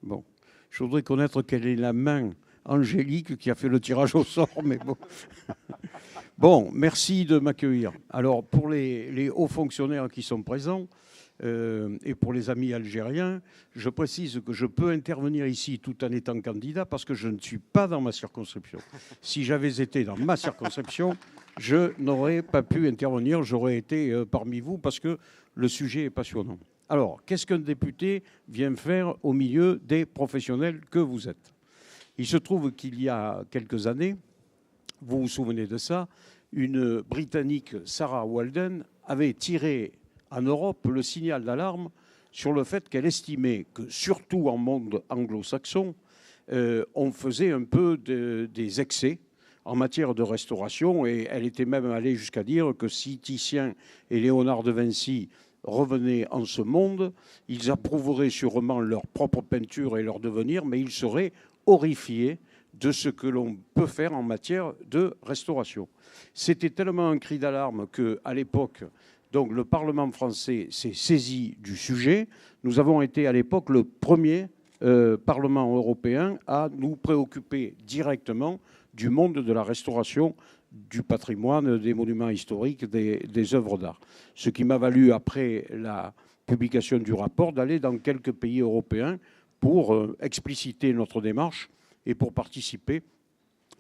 Bon, je voudrais connaître quelle est la main angélique qui a fait le tirage au sort, mais bon. Bon, merci de m'accueillir. Alors, pour les hauts fonctionnaires qui sont présents et pour les amis algériens, je précise que je peux intervenir ici tout en étant candidat parce que je ne suis pas dans ma circonscription. Si j'avais été dans ma circonscription, je n'aurais pas pu intervenir, j'aurais été parmi vous parce que le sujet est passionnant. Alors, qu'est-ce qu'un député vient faire au milieu des professionnels que vous êtes? Il se trouve qu'il y a quelques années, vous vous souvenez de ça, une Britannique, Sarah Walden, avait tiré en Europe le signal d'alarme sur le fait qu'elle estimait que, surtout en monde anglo-saxon, on faisait un peu des excès en matière de restauration, et elle était même allée jusqu'à dire que si Titien et Léonard de Vinci revenaient en ce monde, ils approuveraient sûrement leur propre peinture et leur devenir, mais ils seraient horrifiés de ce que l'on peut faire en matière de restauration. C'était tellement un cri d'alarme qu'à l'époque, donc, le Parlement français s'est saisi du sujet. Nous avons été à l'époque le premier Parlement européen à nous préoccuper directement du monde de la restauration, du patrimoine, des monuments historiques, des œuvres d'art. Ce qui m'a valu, après la publication du rapport, d'aller dans quelques pays européens pour expliciter notre démarche et pour participer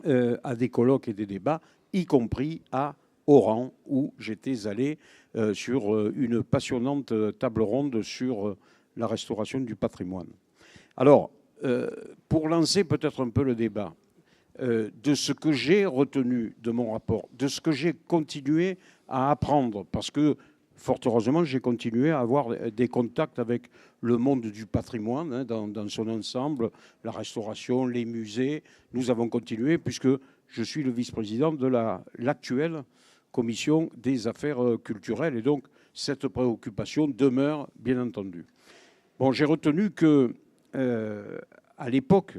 à des colloques et des débats, y compris à Oran, où j'étais allé sur une passionnante table ronde sur la restauration du patrimoine. Alors, pour lancer peut-être un peu le débat, de ce que j'ai retenu de mon rapport, de ce que j'ai continué à apprendre, parce que, fort heureusement, j'ai continué à avoir des contacts avec le monde du patrimoine, hein, dans son ensemble, la restauration, les musées. Nous avons continué, puisque je suis le vice-président de l'actuelle commission des affaires culturelles, et donc cette préoccupation demeure, bien entendu. Bon, j'ai retenu que, à l'époque,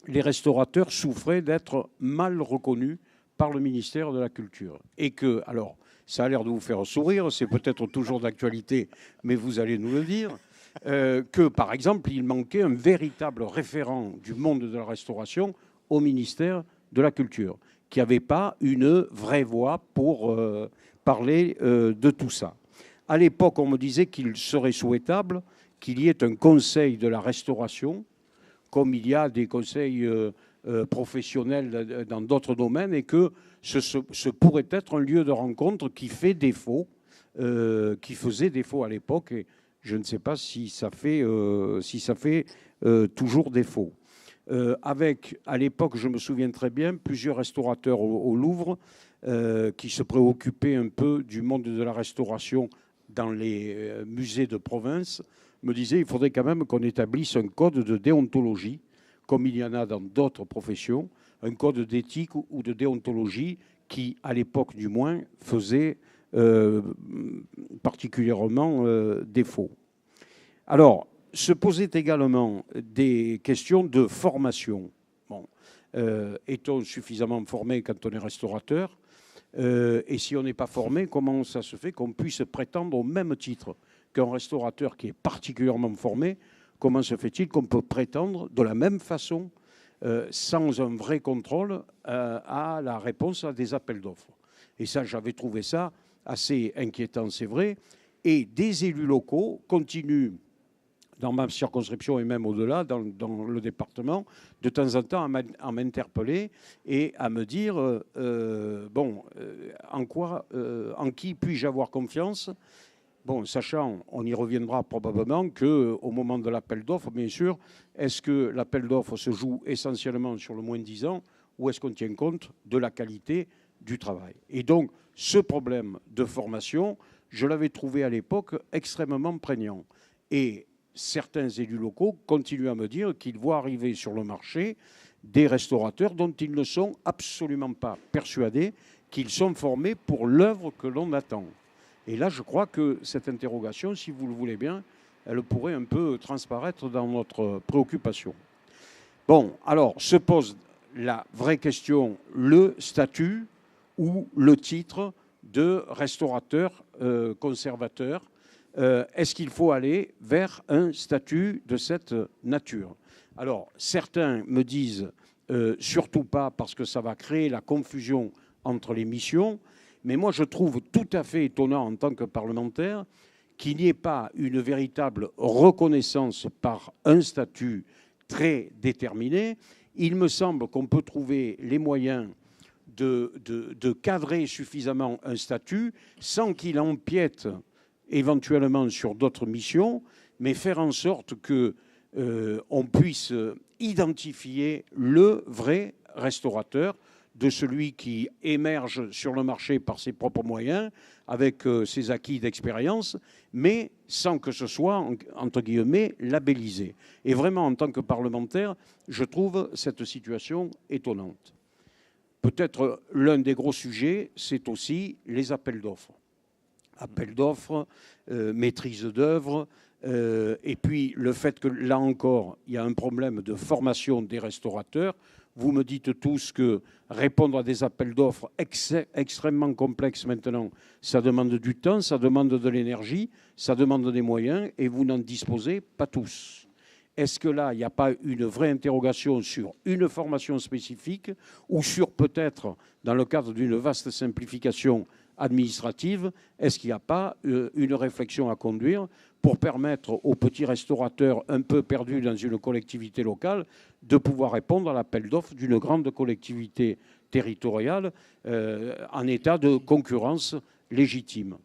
les restaurateurs souffraient d'être mal reconnus par le ministère de la Culture. Et que, alors, ça a l'air de vous faire sourire, c'est peut-être toujours d'actualité, mais vous allez nous le dire, que, par exemple, il manquait un véritable référent du monde de la restauration au ministère de la Culture, qui n'avait pas une vraie voix pour parler de tout ça. À l'époque, on me disait qu'il serait souhaitable qu'il y ait un conseil de la restauration, comme il y a des conseils professionnels dans d'autres domaines, et que ce pourrait être un lieu de rencontre qui fait défaut, qui faisait défaut à l'époque, et je ne sais pas si ça fait toujours défaut. Avec, à l'époque, je me souviens très bien, plusieurs restaurateurs au Louvre qui se préoccupaient un peu du monde de la restauration dans les musées de province, me disaient qu'il faudrait quand même qu'on établisse un code de déontologie, comme il y en a dans d'autres professions, un code d'éthique ou de déontologie qui, à l'époque du moins, faisait particulièrement défaut. Alors, se posaient également des questions de formation. Bon, est-on suffisamment formé quand on est restaurateur? Et si on n'est pas formé, comment ça se fait qu'on puisse prétendre au même titre qu'un restaurateur qui est particulièrement formé? Comment se fait-il qu'on peut prétendre de la même façon, sans un vrai contrôle, à la réponse à des appels d'offres? Et ça, j'avais trouvé ça assez inquiétant, c'est vrai. Et des élus locaux continuent, dans ma circonscription et même au-delà, dans le département, de temps en temps à m'interpeller et à me dire en qui puis-je avoir confiance? Bon, sachant, on y reviendra probablement, qu'au moment de l'appel d'offres, bien sûr, est-ce que l'appel d'offres se joue essentiellement sur le moins 10 ans ou est-ce qu'on tient compte de la qualité du travail? Et donc, ce problème de formation, je l'avais trouvé à l'époque extrêmement prégnant. Et certains élus locaux continuent à me dire qu'ils voient arriver sur le marché des restaurateurs dont ils ne sont absolument pas persuadés qu'ils sont formés pour l'œuvre que l'on attend. Et là, je crois que cette interrogation, si vous le voulez bien, elle pourrait un peu transparaître dans notre préoccupation. Bon, alors, se pose la vraie question, le statut ou le titre de restaurateur conservateur, est-ce qu'il faut aller vers un statut de cette nature? Alors, certains me disent surtout pas, parce que ça va créer la confusion entre les missions, mais moi je trouve tout à fait étonnant en tant que parlementaire qu'il n'y ait pas une véritable reconnaissance par un statut très déterminé. Il me semble qu'on peut trouver les moyens de cadrer suffisamment un statut sans qu'il empiète éventuellement sur d'autres missions, mais faire en sorte qu'on puisse identifier le vrai restaurateur, de celui qui émerge sur le marché par ses propres moyens, avec ses acquis d'expérience, mais sans que ce soit, entre guillemets, labellisé. Et vraiment, en tant que parlementaire, je trouve cette situation étonnante. Peut-être l'un des gros sujets, c'est aussi les appels d'offres. Appels d'offres, maîtrise d'œuvre, et puis le fait que, là encore, il y a un problème de formation des restaurateurs. Vous me dites tous que répondre à des appels d'offres extrêmement complexes maintenant, ça demande du temps, ça demande de l'énergie, ça demande des moyens, et vous n'en disposez pas tous. Est-ce que là, il n'y a pas une vraie interrogation sur une formation spécifique ou sur peut-être, dans le cadre d'une vaste simplification administrative, est-ce qu'il n'y a pas une réflexion à conduire pour permettre aux petits restaurateurs un peu perdus dans une collectivité locale de pouvoir répondre à l'appel d'offres d'une grande collectivité territoriale en état de concurrence légitime?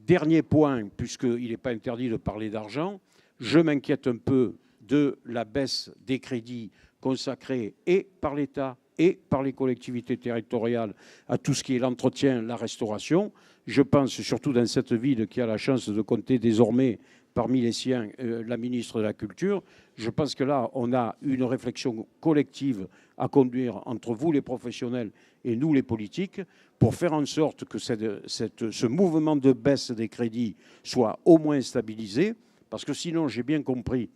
Dernier point, puisqu'il n'est pas interdit de parler d'argent, je m'inquiète un peu de la baisse des crédits consacrés et par l'État et par les collectivités territoriales à tout ce qui est l'entretien, la restauration. Je pense surtout dans cette ville qui a la chance de compter désormais parmi les siens la ministre de la Culture. Je pense que là, on a une réflexion collective à conduire entre vous, les professionnels, et nous, les politiques, pour faire en sorte que ce mouvement de baisse des crédits soit au moins stabilisé, parce que sinon, j'ai bien compris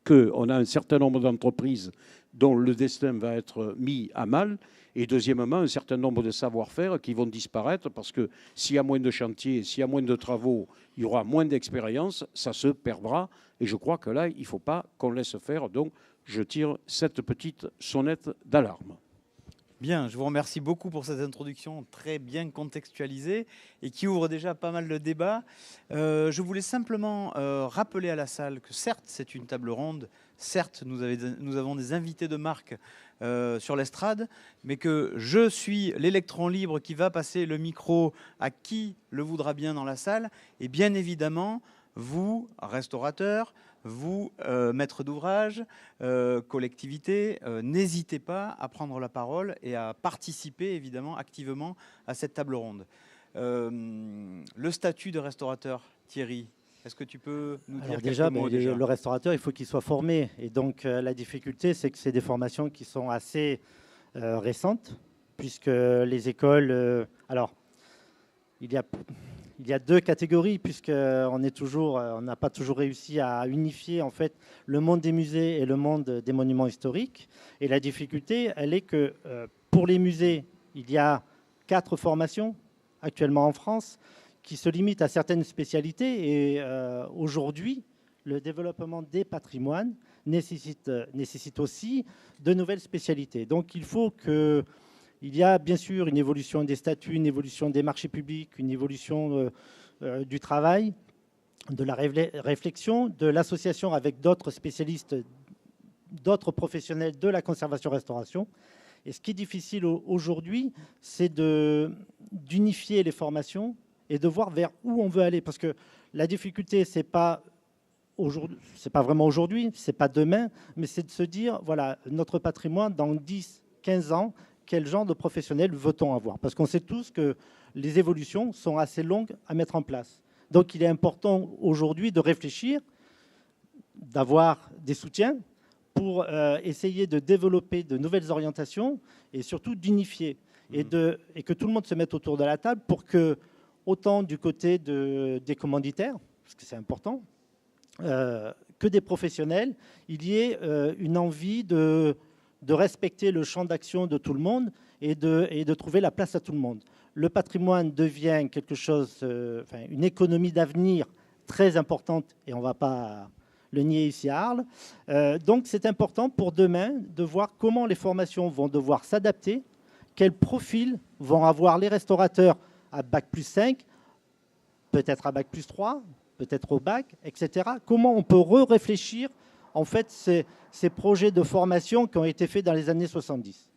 qu'on a un certain nombre d'entreprises dont le destin va être mis à mal, et deuxièmement, un certain nombre de savoir-faire qui vont disparaître, parce que s'il y a moins de chantiers, s'il y a moins de travaux, il y aura moins d'expérience, ça se perdra, et je crois que là, il ne faut pas qu'on laisse faire, donc je tire cette petite sonnette d'alarme. Bien, je vous remercie beaucoup pour cette introduction très bien contextualisée et qui ouvre déjà pas mal de débats. Je voulais simplement rappeler à la salle que certes, c'est une table ronde, certes, nous avons des invités de marque sur l'estrade, mais que je suis l'électron libre qui va passer le micro à qui le voudra bien dans la salle. Et bien évidemment, vous, restaurateurs, vous, maîtres d'ouvrage, collectivités, n'hésitez pas à prendre la parole et à participer évidemment activement à cette table ronde. Le statut de restaurateur, Thierry, est-ce que tu peux nous dire quelques mots déjà ? Le restaurateur, il faut qu'il soit formé. Et donc, la difficulté, c'est que c'est des formations qui sont assez récentes, puisque les écoles... alors, il y a deux catégories, puisqu'on n'a pas toujours réussi à unifier en fait, le monde des musées et le monde des monuments historiques. Et la difficulté, elle est que pour les musées, il y a 4 formations actuellement en France qui se limitent à certaines spécialités. Et aujourd'hui, le développement des patrimoines nécessite aussi de nouvelles spécialités. Donc il faut que... Il y a bien sûr une évolution des statuts, une évolution des marchés publics, une évolution du travail, de la réflexion, de l'association avec d'autres spécialistes, d'autres professionnels de la conservation-restauration. Et ce qui est difficile aujourd'hui, c'est d'unifier les formations et de voir vers où on veut aller. Parce que la difficulté, c'est pas vraiment aujourd'hui, c'est pas demain, mais c'est de se dire, voilà, notre patrimoine, dans 10, 15 ans, quel genre de professionnels veut-on avoir? Parce qu'on sait tous que les évolutions sont assez longues à mettre en place. Donc, il est important aujourd'hui de réfléchir, d'avoir des soutiens pour essayer de développer de nouvelles orientations et surtout d'unifier et que tout le monde se mette autour de la table pour que, autant du côté des commanditaires, parce que c'est important, que des professionnels, il y ait une envie de respecter le champ d'action de tout le monde et de trouver la place à tout le monde. Le patrimoine devient quelque chose, une économie d'avenir très importante et on ne va pas le nier ici à Arles. Donc c'est important pour demain de voir comment les formations vont devoir s'adapter, quel profil vont avoir les restaurateurs à Bac+5, peut-être à Bac+3, peut-être au bac, etc. Comment on peut réfléchir en fait ces projets de formation qui ont été faits dans les années 70.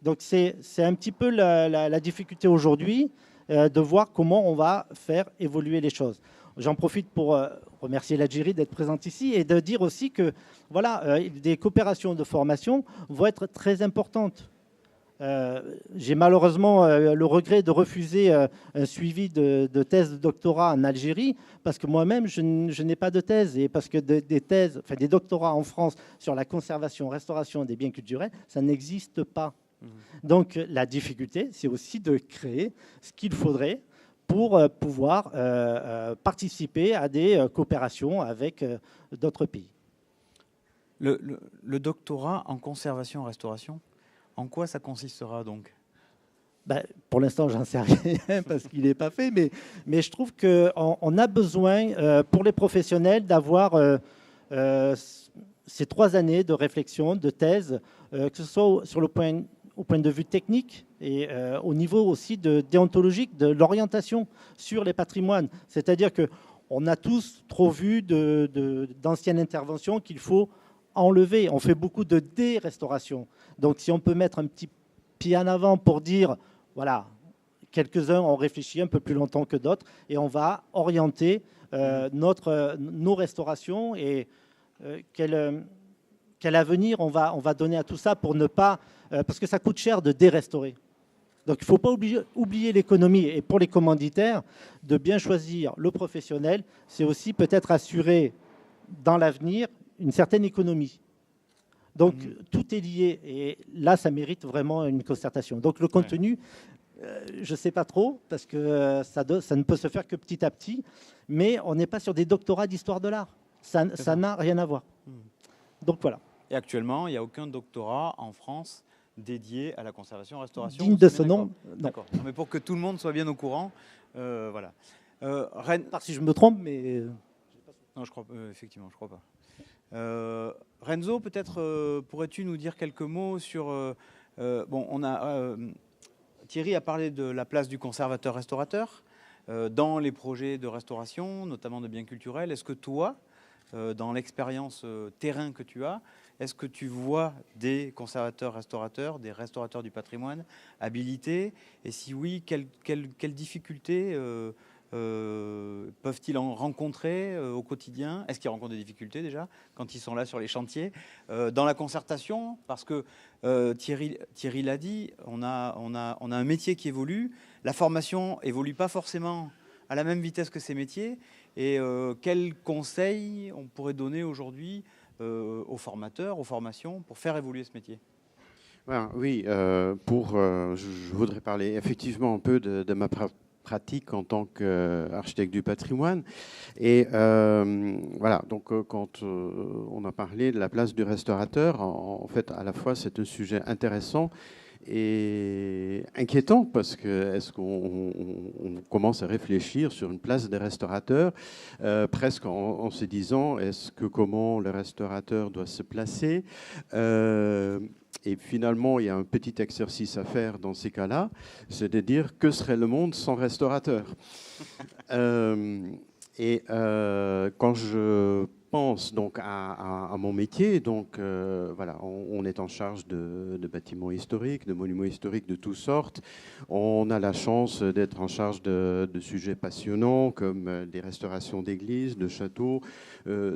Donc c'est un petit peu la difficulté aujourd'hui de voir comment on va faire évoluer les choses. J'en profite pour remercier l'Algérie d'être présente ici et de dire aussi que voilà, des coopérations de formation vont être très importantes. J'ai malheureusement le regret de refuser un suivi de thèse de doctorat en Algérie parce que moi-même, je n'ai pas de thèse et parce que des doctorats en France sur la conservation, restauration des biens culturels, ça n'existe pas. Donc la difficulté, c'est aussi de créer ce qu'il faudrait pour pouvoir participer à des coopérations avec d'autres pays. Le doctorat en conservation-restauration, en quoi ça consistera donc ? Pour l'instant, j'en sais rien parce qu'il n'est pas fait, mais je trouve qu'on a besoin, pour les professionnels, d'avoir ces 3 années de réflexion, de thèse, que ce soit au point de vue technique et au niveau aussi déontologique de l'orientation sur les patrimoines. C'est-à-dire qu'on a tous trop vu d'anciennes interventions qu'il faut enlever. On fait beaucoup de dérestauration. Donc si on peut mettre un petit pied en avant pour dire, voilà, quelques-uns ont réfléchi un peu plus longtemps que d'autres et on va orienter nos restaurations et quel avenir on va donner à tout ça pour ne pas... parce que ça coûte cher de dérestaurer. Donc il ne faut pas oublier l'économie. Et pour les commanditaires, de bien choisir le professionnel, c'est aussi peut-être assurer dans l'avenir une certaine économie. Donc tout est lié. Et là, ça mérite vraiment une concertation. Donc le contenu, je ne sais pas trop, parce que ça ne peut se faire que petit à petit. Mais on n'est pas sur des doctorats d'histoire de l'art. Ça n'a rien à voir. Donc voilà. Et actuellement, il n'y a aucun doctorat en France dédié à la conservation-restauration. Digne de ce nom. D'accord. Mais pour que tout le monde soit bien au courant, voilà. Rennes... Si je me trompe, mais... Non, je crois effectivement, je crois pas. Renzo, peut-être pourrais-tu nous dire quelques mots sur... Thierry a parlé de la place du conservateur-restaurateur dans les projets de restauration, notamment de biens culturels. Est-ce que toi, dans l'expérience terrain que tu as, est-ce que tu vois des conservateurs-restaurateurs, des restaurateurs du patrimoine habilités? Et si oui, quelles difficultés peuvent-ils en rencontrer au quotidien? Est-ce qu'ils rencontrent des difficultés déjà quand ils sont là sur les chantiers? Dans la concertation, parce que Thierry l'a dit, on a un métier qui évolue. La formation évolue pas forcément à la même vitesse que ces métiers. Et quels conseils on pourrait donner aujourd'hui aux formateurs, aux formations, pour faire évoluer ce métier? Oui, je voudrais parler effectivement un peu de ma pratique en tant qu'architecte du patrimoine. Et voilà, donc quand on a parlé de la place du restaurateur, en fait, à la fois, c'est un sujet intéressant et inquiétant parce que est-ce qu'on commence à réfléchir sur une place des restaurateurs presque en se disant comment le restaurateur doit se placer et finalement il y a un petit exercice à faire dans ces cas-là, c'est de dire que serait le monde sans restaurateur. Quand je pense donc à mon métier, donc voilà, on est en charge de bâtiments historiques, de monuments historiques de toutes sortes. On a la chance d'être en charge de sujets passionnants comme des restaurations d'églises, de châteaux,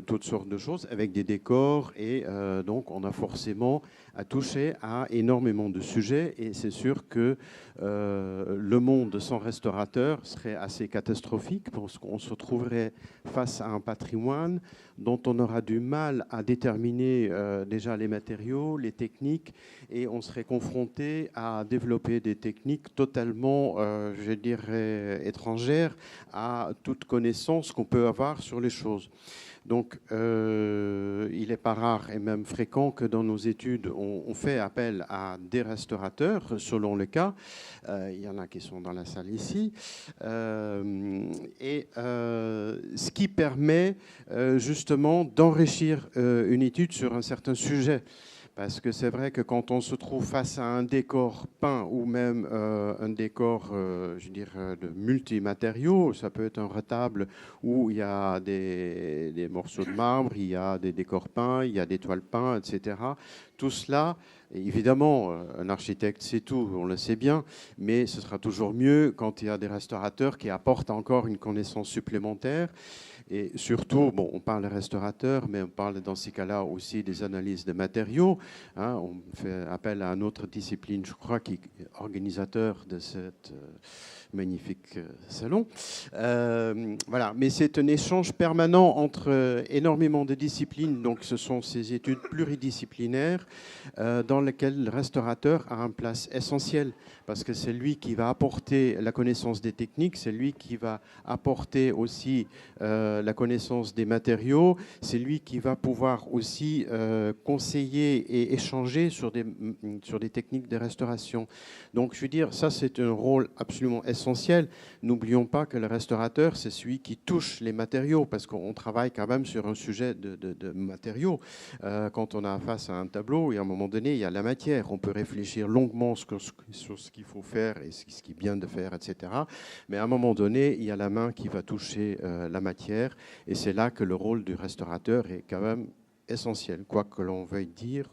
toutes sortes de choses avec des décors et donc on a forcément à toucher à énormément de sujets et c'est sûr que le monde sans restaurateur serait assez catastrophique parce qu'on se retrouverait face à un patrimoine dont on aura du mal à déterminer déjà les matériaux, les techniques, et on serait confronté à développer des techniques totalement, je dirais, étrangères à toute connaissance qu'on peut avoir sur les choses. Donc, il n'est pas rare et même fréquent que dans nos études, on fait appel à des restaurateurs, selon le cas. Il y en a qui sont dans la salle ici. Ce qui permet justement d'enrichir une étude sur un certain sujet. Parce que c'est vrai que quand on se trouve face à un décor peint ou même un décor, je dirais, de multimatériaux, ça peut être un retable où il y a des morceaux de marbre, il y a des décors peints, il y a des toiles peintes, etc. Tout cela, évidemment, un architecte sait tout, on le sait bien, mais ce sera toujours mieux quand il y a des restaurateurs qui apportent encore une connaissance supplémentaire. Et surtout, bon, on parle de restaurateurs, mais on parle dans ces cas-là aussi des analyses de matériaux. Hein, on fait appel à une autre discipline, je crois, qui est organisateur de cette magnifique salon. Voilà, mais c'est un échange permanent entre énormément de disciplines. Donc, ce sont ces études pluridisciplinaires dans lesquelles le restaurateur a une place essentielle parce que c'est lui qui va apporter la connaissance des techniques, c'est lui qui va apporter aussi la connaissance des matériaux, c'est lui qui va pouvoir aussi conseiller et échanger sur des techniques de restauration. Donc, je veux dire, ça, c'est un rôle absolument essentiel. N'oublions pas que le restaurateur, c'est celui qui touche les matériaux, parce qu'on travaille quand même sur un sujet de matériaux. Quand on a face à un tableau, et à un moment donné, il y a la matière. On peut réfléchir longuement sur ce qu'il faut faire et ce qui est bien de faire, etc. Mais à un moment donné, il y a la main qui va toucher la matière, et c'est là que le rôle du restaurateur est quand même essentiel, quoi que l'on veuille dire.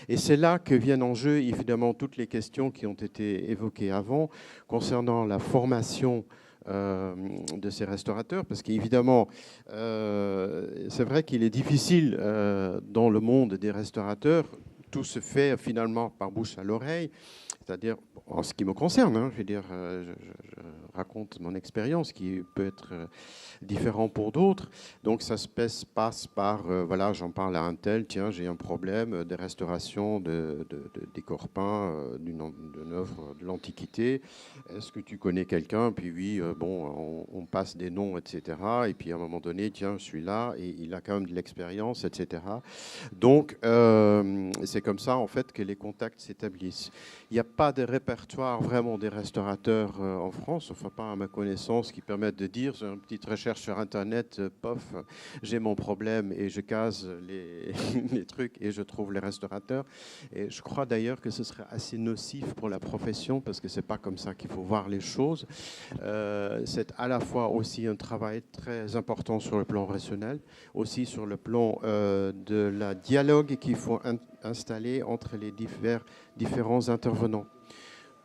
Et c'est là que viennent en jeu, évidemment, toutes les questions qui ont été évoquées avant concernant la formation de ces restaurateurs, parce qu'évidemment, c'est vrai qu'il est difficile dans le monde des restaurateurs, tout se fait finalement par bouche à l'oreille, c'est-à-dire, en ce qui me concerne, hein, je veux dire, je raconte mon expérience qui peut être différent pour d'autres. Donc ça se passe par, voilà, j'en parle à un tel, tiens, j'ai un problème de restauration des corps peints d'une œuvre de l'Antiquité. Est-ce que tu connais quelqu'un? Puis oui, bon, on passe des noms, etc. Et puis à un moment donné, tiens, je suis là et il a quand même de l'expérience, etc. Donc c'est comme ça en fait que les contacts s'établissent. Il n'y a pas de répertoire vraiment des restaurateurs en France, enfin pas à ma connaissance, qui permettent de dire, j'ai une petite recherche sur Internet, pof, j'ai mon problème et je case les trucs et je trouve les restaurateurs. Et je crois d'ailleurs que ce serait assez nocif pour la profession parce que c'est pas comme ça qu'il faut voir les choses. C'est à la fois aussi un travail très important sur le plan rationnel, aussi sur le plan de la dialogue qu'il faut installer entre les différents intervenants.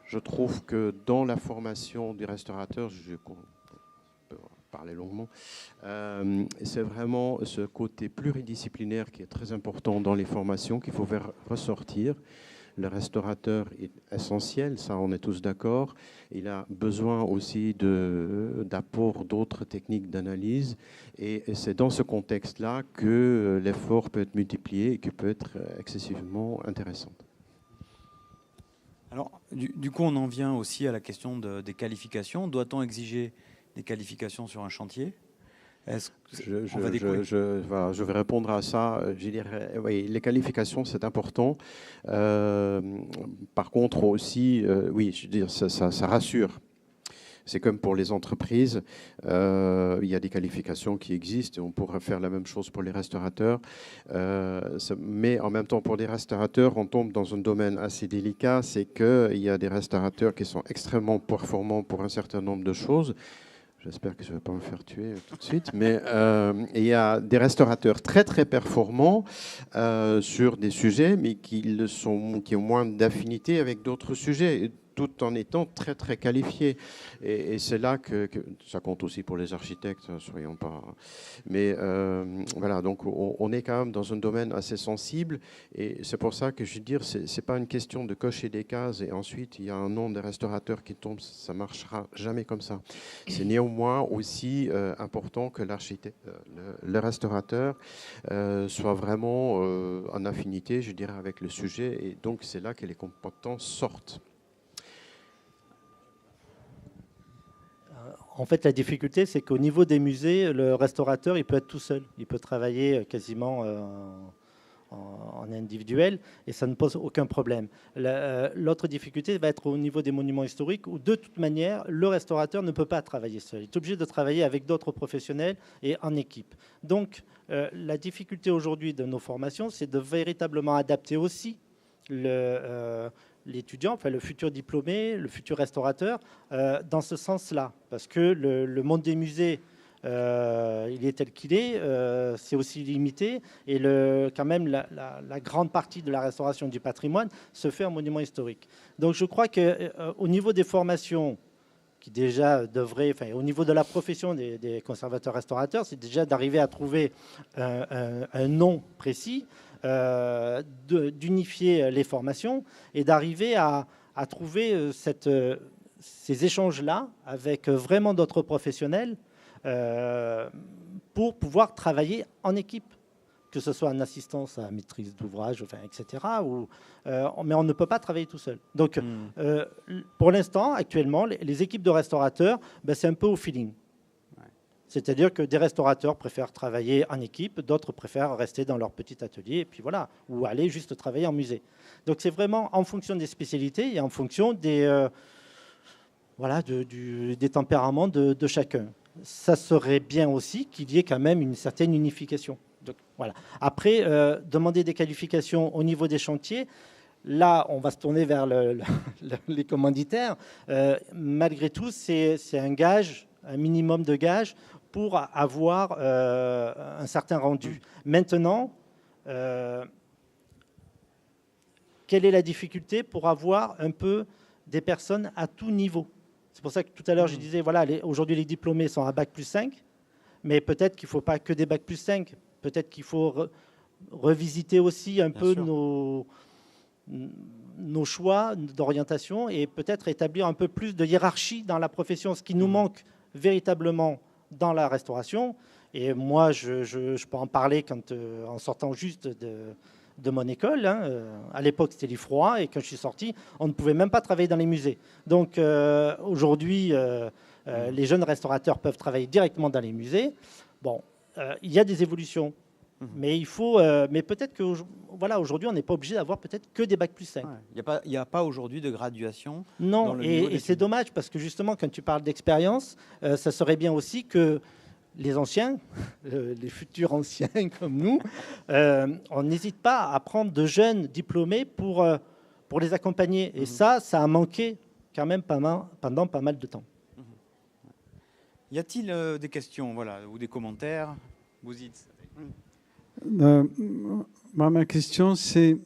Je trouve que dans la formation des restaurateurs, je peux parler longuement, c'est vraiment ce côté pluridisciplinaire qui est très important dans les formations qu'il faut faire ressortir. Le restaurateur est essentiel, ça on est tous d'accord. Il a besoin aussi d'apport d'autres techniques d'analyse. Et c'est dans ce contexte-là que l'effort peut être multiplié et qui peut être excessivement intéressant. Alors, du coup, on en vient aussi à la question des qualifications. Doit-on exiger des qualifications sur un chantier? Je vais répondre à ça. Je dirais, oui, les qualifications, c'est important. Par contre, aussi, oui, je veux dire, ça rassure. C'est comme pour les entreprises, il y a des qualifications qui existent et on pourrait faire la même chose pour les restaurateurs. Mais en même temps, pour les restaurateurs, on tombe dans un domaine assez délicat, c'est qu'il y a des restaurateurs qui sont extrêmement performants pour un certain nombre de choses. J'espère que je ne vais pas me faire tuer tout de suite. Mais il y a des restaurateurs très, très performants sur des sujets, mais qui ont moins d'affinité avec d'autres sujets, tout en étant très, très qualifiés. Et c'est là que ça compte aussi pour les architectes, soyons pas... Mais voilà, donc on est quand même dans un domaine assez sensible. Et c'est pour ça que je veux dire, ce n'est pas une question de cocher des cases et ensuite il y a un nombre de restaurateurs qui tombe. Ça ne marchera jamais comme ça. C'est néanmoins aussi important que l'architecte, le restaurateur soit vraiment en affinité, je dirais, avec le sujet. Et donc c'est là que les compétences sortent. En fait, la difficulté, c'est qu'au niveau des musées, le restaurateur, il peut être tout seul. Il peut travailler quasiment en individuel et ça ne pose aucun problème. L'autre difficulté va être au niveau des monuments historiques où, de toute manière, le restaurateur ne peut pas travailler seul. Il est obligé de travailler avec d'autres professionnels et en équipe. Donc, la difficulté aujourd'hui de nos formations, c'est de véritablement adapter aussi l'étudiant, enfin le futur diplômé, le futur restaurateur, dans ce sens-là. Parce que le monde des musées, il est tel qu'il est, c'est aussi limité. Et quand même, la grande partie de la restauration du patrimoine se fait en monument historique. Donc je crois qu'au niveau des formations, qui déjà devraient, enfin, au niveau de la profession des conservateurs-restaurateurs, c'est déjà d'arriver à trouver un nom précis, d'unifier les formations et d'arriver à trouver ces échanges-là avec vraiment d'autres professionnels pour pouvoir travailler en équipe, que ce soit en assistance à maîtrise d'ouvrage, enfin, etc. Mais on ne peut pas travailler tout seul. Donc, pour l'instant, actuellement, les équipes de restaurateurs, c'est un peu au feeling. C'est-à-dire que des restaurateurs préfèrent travailler en équipe, d'autres préfèrent rester dans leur petit atelier, et puis voilà, ou aller juste travailler en musée. Donc c'est vraiment en fonction des spécialités et en fonction des tempéraments de chacun. Ça serait bien aussi qu'il y ait quand même une certaine unification. Donc, voilà. Après, demander des qualifications au niveau des chantiers, là, on va se tourner vers les commanditaires. Malgré tout, c'est un gage, un minimum de gage pour avoir un certain rendu. Maintenant, quelle est la difficulté pour avoir un peu des personnes à tout niveau? C'est pour ça que tout à l'heure, je disais, voilà, aujourd'hui, les diplômés sont à Bac+5, mais peut-être qu'il ne faut pas que des Bac+5. Peut-être qu'il faut revisiter aussi un peu nos choix d'orientation et peut-être établir un peu plus de hiérarchie dans la profession, ce qui nous manque véritablement dans la restauration. Et moi, je peux en parler en sortant juste de mon école. À l'époque, c'était l'IFROA, et quand je suis sorti, on ne pouvait même pas travailler dans les musées. Donc aujourd'hui, les jeunes restaurateurs peuvent travailler directement dans les musées. Bon, il y a des évolutions. Mais il faut, mais peut-être que voilà, aujourd'hui, on n'est pas obligé d'avoir peut-être que des Bac+5. Il n'y a pas aujourd'hui de graduation. Non, et c'est dommage parce que justement, quand tu parles d'expérience, ça serait bien aussi que les anciens, les futurs anciens comme nous, on n'hésite pas à prendre de jeunes diplômés pour les accompagner. Et ça a manqué quand même pendant pas mal de temps. Y a-t-il des questions, voilà, ou des commentaires? Bouzid. Ma question, c'est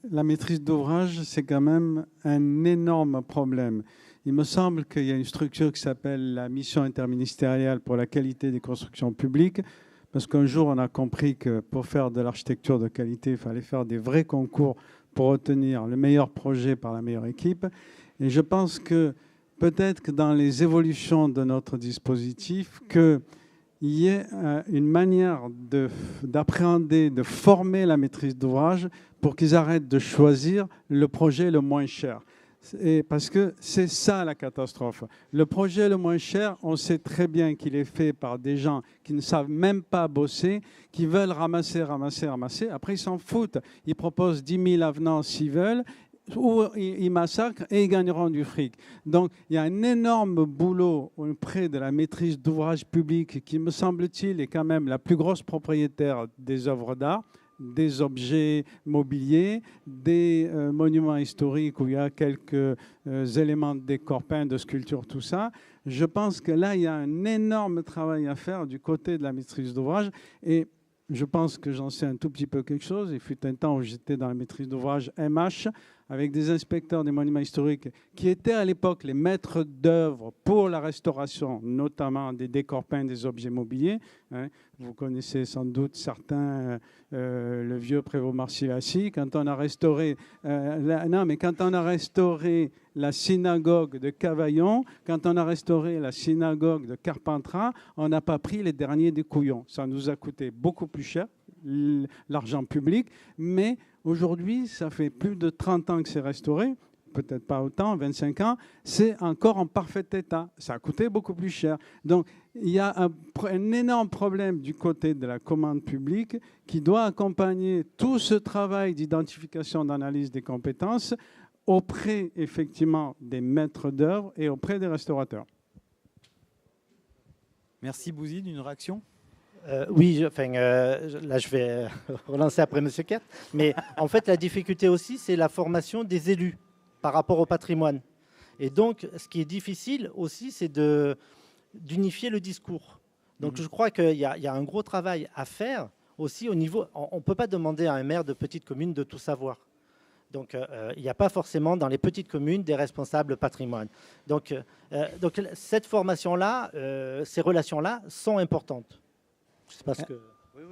la maîtrise d'ouvrage, c'est quand même un énorme problème. Il me semble qu'il y a une structure qui s'appelle la mission interministérielle pour la qualité des constructions publiques, parce qu'un jour, on a compris que pour faire de l'architecture de qualité, il fallait faire des vrais concours pour obtenir le meilleur projet par la meilleure équipe. Et je pense que peut-être que dans les évolutions de notre dispositif, il y ait une manière d'appréhender, de former la maîtrise d'ouvrage pour qu'ils arrêtent de choisir le projet le moins cher. Et parce que c'est ça la catastrophe. Le projet le moins cher, on sait très bien qu'il est fait par des gens qui ne savent même pas bosser, qui veulent ramasser. Après, ils s'en foutent. Ils proposent 10 000 avenants s'ils veulent, ou ils massacrent et ils gagneront du fric. Donc, il y a un énorme boulot auprès de la maîtrise d'ouvrage public qui, me semble-t-il, est quand même la plus grosse propriétaire des œuvres d'art, des objets mobiliers, des monuments historiques où il y a quelques éléments de décor peints, de sculpture, tout ça. Je pense que là, il y a un énorme travail à faire du côté de la maîtrise d'ouvrage. Et je pense que j'en sais un tout petit peu quelque chose. Il fut un temps où j'étais dans la maîtrise d'ouvrage MH avec des inspecteurs des monuments historiques qui étaient à l'époque les maîtres d'œuvre pour la restauration, notamment des décors peints, des objets mobiliers. Vous connaissez sans doute certains, le vieux Prévost-Marcillaci. Quand on a restauré, quand on a restauré la synagogue de Cavaillon, quand on a restauré la synagogue de Carpentras, on n'a pas pris les derniers des couillons. Ça nous a coûté beaucoup plus cher, l'argent public, mais aujourd'hui, ça fait plus de 30 ans que c'est restauré. peut-être pas autant, 25 ans, c'est encore en parfait état. Ça a coûté beaucoup plus cher. Donc, il y a un énorme problème du côté de la commande publique qui doit accompagner tout ce travail d'identification, d'analyse des compétences auprès, effectivement, des maîtres d'œuvre et auprès des restaurateurs. Merci Bouzid, une réaction? Oui, là je vais relancer après M. Kert. Mais en fait, la difficulté aussi, c'est la formation des élus par rapport au patrimoine. Et donc, ce qui est difficile aussi, c'est d'unifier le discours. Donc, je crois qu'il y a un gros travail à faire aussi au niveau... On ne peut pas demander à un maire de petite commune de tout savoir. Donc, il n'y a pas forcément dans les petites communes des responsables patrimoine. Donc cette formation-là, ces relations-là sont importantes. Je sais pas ce que... Oui,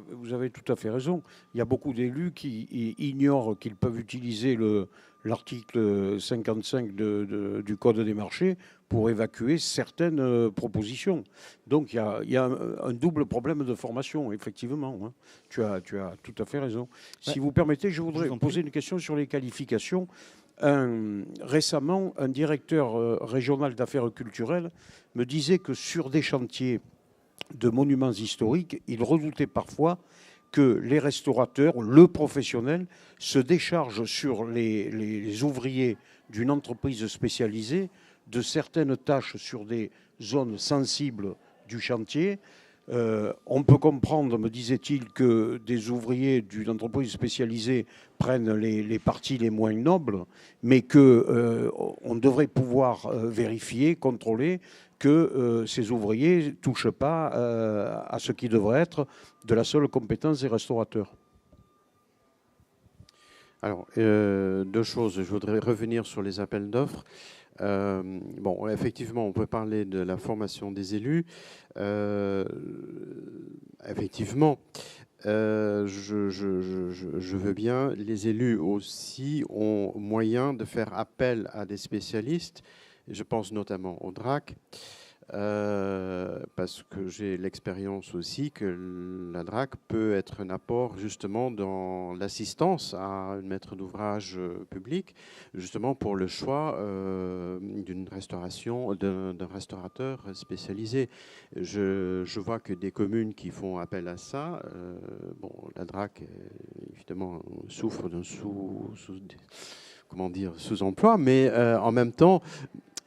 vous avez tout à fait raison. Il y a beaucoup d'élus qui ignorent qu'ils peuvent utiliser l'article 55 du Code des marchés pour évacuer certaines propositions. Donc il y a un double problème de formation, effectivement. Hein. Tu as tout à fait raison. Ouais. Si vous permettez, je voudrais poser une question sur les qualifications. Récemment, un directeur régional d'affaires culturelles me disait que sur des chantiers de monuments historiques, il redoutait parfois que les restaurateurs, le professionnel, se déchargent sur les ouvriers d'une entreprise spécialisée de certaines tâches sur des zones sensibles du chantier. On peut comprendre, me disait-il, que des ouvriers d'une entreprise spécialisée prennent les parties les moins nobles, mais qu'on devrait pouvoir vérifier, contrôler que ces ouvriers ne touchent pas à ce qui devrait être de la seule compétence des restaurateurs. Alors, deux choses. Je voudrais revenir sur les appels d'offres. Bon, effectivement, on peut parler de la formation des élus. Effectivement, je veux bien. Les élus aussi ont moyen de faire appel à des spécialistes. Je pense notamment au DRAC, parce que j'ai l'expérience aussi que la DRAC peut être un apport justement dans l'assistance à un maître d'ouvrage public, justement pour le choix d'une restauration, d'un restaurateur spécialisé. Je vois que des communes qui font appel à ça, bon, la DRAC évidemment souffre d'un sous-emploi, mais en même temps,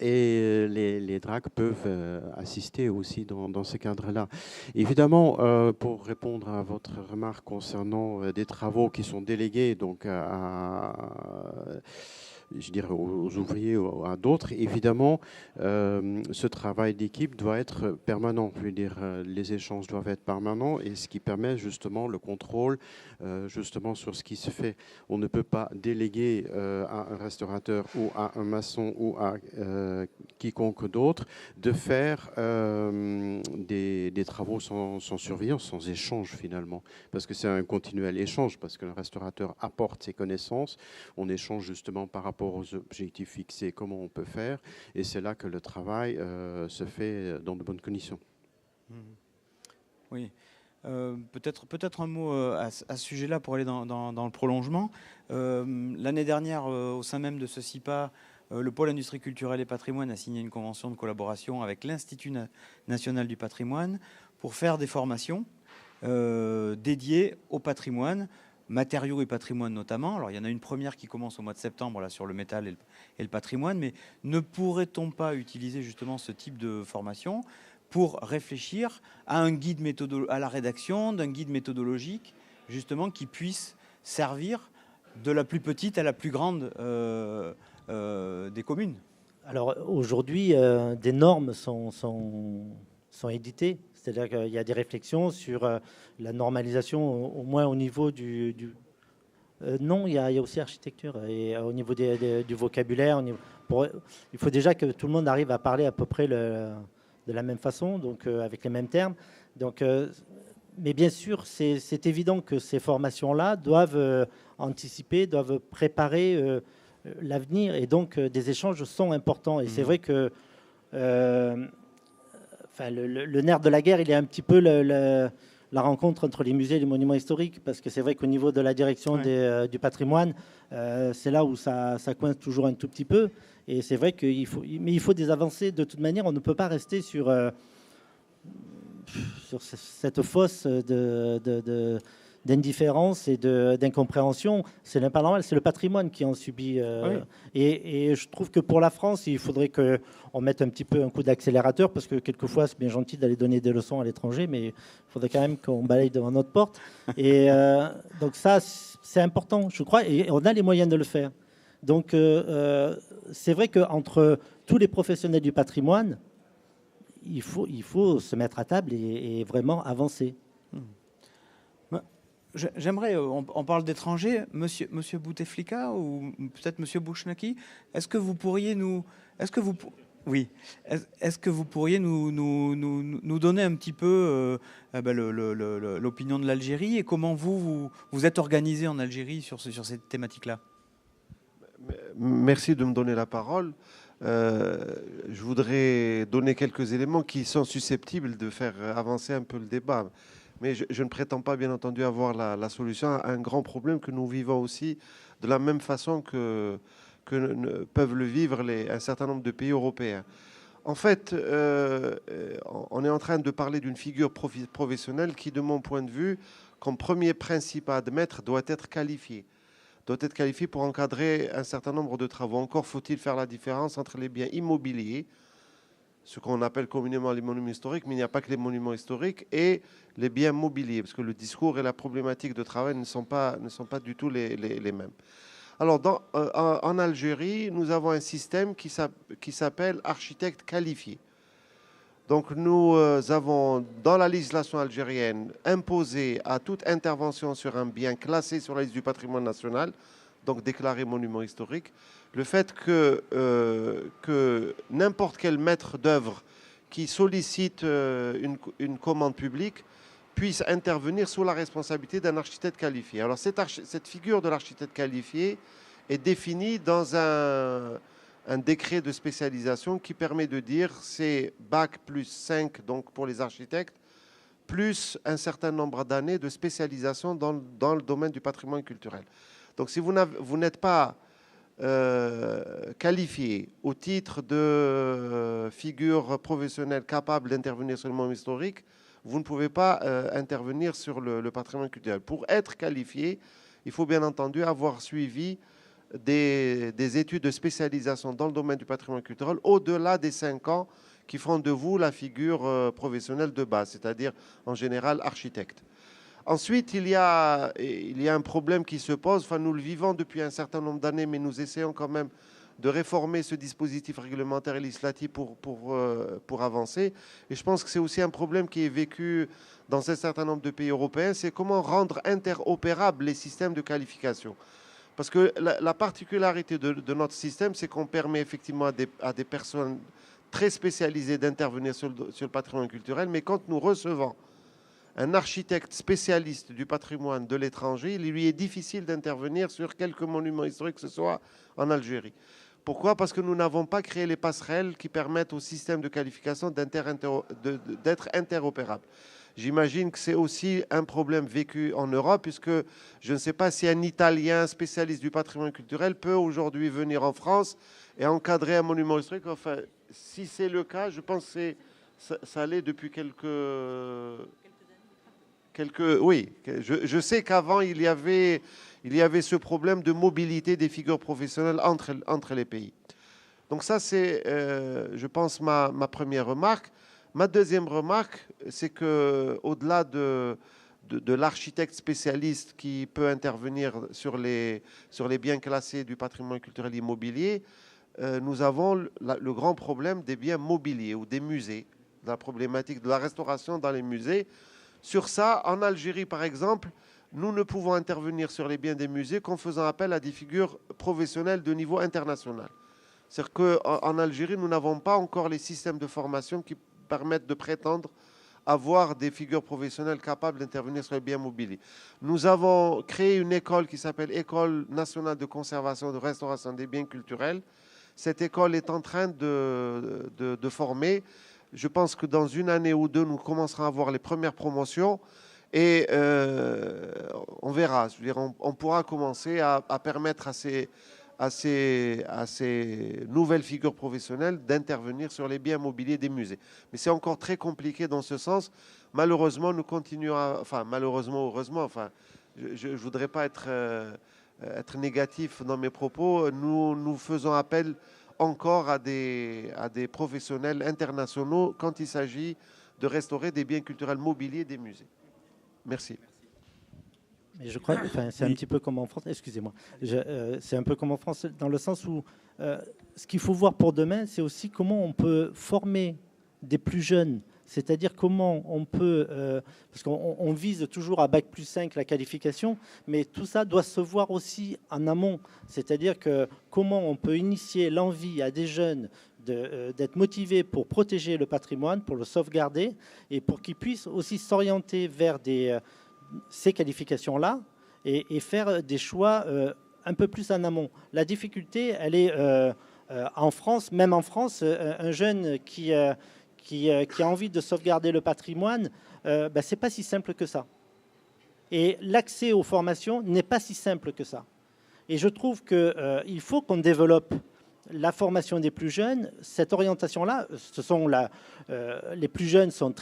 et les DRAC peuvent assister aussi dans ce cadre-là. Évidemment, pour répondre à votre remarque concernant des travaux qui sont délégués donc je dirais aux ouvriers ou à d'autres, évidemment, ce travail d'équipe doit être permanent. Je veux dire, les échanges doivent être permanents et ce qui permet justement le contrôle justement sur ce qui se fait. On ne peut pas déléguer à un restaurateur ou à un maçon ou à quiconque d'autre de faire des travaux sans surveillance, sans échange finalement. Parce que c'est un continuel échange, parce que le restaurateur apporte ses connaissances, on échange justement par rapport aux objectifs fixés, comment on peut faire, et c'est là que le travail se fait dans de bonnes conditions. Oui. Peut-être un mot à ce sujet-là pour aller dans le prolongement. L'année dernière, au sein même de ce CIPA, le pôle industrie culturelle et patrimoine a signé une convention de collaboration avec l'Institut national du patrimoine pour faire des formations dédiées au patrimoine, matériaux et patrimoine notamment. Alors il y en a une première qui commence au mois de septembre là, sur le métal et le patrimoine, mais ne pourrait-on pas utiliser justement ce type de formation pour réfléchir à un guide à la rédaction d'un guide méthodologique justement qui puisse servir de la plus petite à la plus grande des communes? Alors aujourd'hui, des normes sont éditées. C'est-à-dire qu'il y a des réflexions sur la normalisation, au moins au niveau non, il y a aussi architecture. Et au niveau du vocabulaire, il faut déjà que tout le monde arrive à parler à peu près de la même façon, donc avec les mêmes termes. Donc, mais bien sûr, c'est évident que ces formations-là doivent anticiper, doivent préparer l'avenir. Et donc, des échanges sont importants. Et c'est vrai que... le nerf de la guerre, il est un petit peu la rencontre entre les musées et les monuments historiques, parce que c'est vrai qu'au niveau de la direction du patrimoine, c'est là où ça coince toujours un tout petit peu. Et c'est vrai qu'il faut des avancées. De toute manière, on ne peut pas rester sur cette fosse d'indifférence et d'incompréhension. C'est pas normal, c'est le patrimoine qui en subit. Et je trouve que pour la France, il faudrait qu'on mette un petit peu un coup d'accélérateur, parce que quelquefois, c'est bien gentil d'aller donner des leçons à l'étranger, mais il faudrait quand même qu'on balaye devant notre porte. Et donc ça, c'est important, je crois, et on a les moyens de le faire. Donc c'est vrai qu'entre tous les professionnels du patrimoine, il faut se mettre à table et vraiment avancer. J'aimerais, on parle d'étrangers, monsieur Bouteflika ou peut-être monsieur Bouchnaki, est-ce que vous pourriez nous donner un petit peu l'opinion de l'Algérie et comment vous êtes organisé en Algérie sur cette thématique-là? Merci de me donner la parole. Je voudrais donner quelques éléments qui sont susceptibles de faire avancer un peu le débat. Mais je ne prétends pas, bien entendu, avoir la solution à un grand problème que nous vivons aussi de la même façon que peuvent le vivre un certain nombre de pays européens. En fait, on est en train de parler d'une figure professionnelle qui, de mon point de vue, comme premier principe à admettre, doit être qualifiée pour encadrer un certain nombre de travaux. Encore faut-il faire la différence entre les biens immobiliers, ce qu'on appelle communément les monuments historiques, mais il n'y a pas que les monuments historiques, et les biens mobiliers, parce que le discours et la problématique de travail ne sont pas du tout les mêmes. Alors, en Algérie, nous avons un système qui s'appelle architecte qualifié. Donc, nous avons, dans la législation algérienne, imposé à toute intervention sur un bien classé sur la liste du patrimoine national, donc déclaré monument historique, le fait que n'importe quel maître d'œuvre qui sollicite une commande publique puisse intervenir sous la responsabilité d'un architecte qualifié. Alors cette figure de l'architecte qualifié est définie dans un décret de spécialisation qui permet de dire c'est bac plus 5 donc pour les architectes, plus un certain nombre d'années de spécialisation dans le domaine du patrimoine culturel. Donc si vous n'êtes pas qualifié au titre de figure professionnelle capable d'intervenir sur le monument historique, vous ne pouvez pas intervenir sur le patrimoine culturel. Pour être qualifié, il faut bien entendu avoir suivi des études de spécialisation dans le domaine du patrimoine culturel au-delà des 5 ans qui font de vous la figure professionnelle de base, c'est-à-dire en général architecte. Ensuite, il y a un problème qui se pose. Enfin, nous le vivons depuis un certain nombre d'années, mais nous essayons quand même de réformer ce dispositif réglementaire et législatif pour avancer. Et je pense que c'est aussi un problème qui est vécu dans un certain nombre de pays européens, c'est comment rendre interopérables les systèmes de qualification. Parce que la particularité de notre système, c'est qu'on permet effectivement à des personnes très spécialisées d'intervenir sur le patrimoine culturel, mais quand nous recevons un architecte spécialiste du patrimoine de l'étranger, il lui est difficile d'intervenir sur quelques monuments historiques que ce soit en Algérie. Pourquoi? Parce que nous n'avons pas créé les passerelles qui permettent au système de qualification d'être interopérable. J'imagine que c'est aussi un problème vécu en Europe, puisque je ne sais pas si un Italien spécialiste du patrimoine culturel peut aujourd'hui venir en France et encadrer un monument historique. Enfin, si c'est le cas, je pense que ça l'est depuis quelques... Oui, je sais qu'avant, il y avait ce problème de mobilité des figures professionnelles entre les pays. Donc ça, c'est, je pense, ma première remarque. Ma deuxième remarque, c'est qu'au-delà de l'architecte spécialiste qui peut intervenir sur les biens classés du patrimoine culturel immobilier, nous avons le grand problème des biens mobiliers ou des musées, la problématique de la restauration dans les musées. Sur ça, en Algérie, par exemple, nous ne pouvons intervenir sur les biens des musées qu'en faisant appel à des figures professionnelles de niveau international. C'est-à-dire qu'en Algérie, nous n'avons pas encore les systèmes de formation qui permettent de prétendre avoir des figures professionnelles capables d'intervenir sur les biens mobiliers. Nous avons créé une école qui s'appelle École nationale de conservation et de restauration des biens culturels. Cette école est en train de former. Je pense que dans une année ou deux, nous commencerons à avoir les premières promotions. Et on verra. Je veux dire, on pourra commencer à permettre à ces nouvelles figures professionnelles d'intervenir sur les biens mobiliers des musées. Mais c'est encore très compliqué dans ce sens. Malheureusement, nous continuons enfin, malheureusement, heureusement, enfin, je ne voudrais pas être négatif dans mes propos. Nous faisons appel encore à des professionnels internationaux quand il s'agit de restaurer des biens culturels mobiliers des musées. Merci. Mais je crois, enfin, c'est un petit peu comme en France. Excusez-moi. C'est un peu comme en France dans le sens où ce qu'il faut voir pour demain, c'est aussi comment on peut former des plus jeunes. C'est-à-dire comment on peut, parce qu'on vise toujours à Bac+5 la qualification, mais tout ça doit se voir aussi en amont. C'est-à-dire que comment on peut initier l'envie à des jeunes d'être motivés pour protéger le patrimoine, pour le sauvegarder, et pour qu'ils puissent aussi s'orienter vers ces qualifications-là et faire des choix un peu plus en amont. La difficulté, elle est en France, même en France, un jeune qui a envie de sauvegarder le patrimoine, c'est pas si simple que ça. Et l'accès aux formations n'est pas si simple que ça. Et je trouve qu'il faut qu'on développe la formation des plus jeunes, cette orientation-là, les plus jeunes sont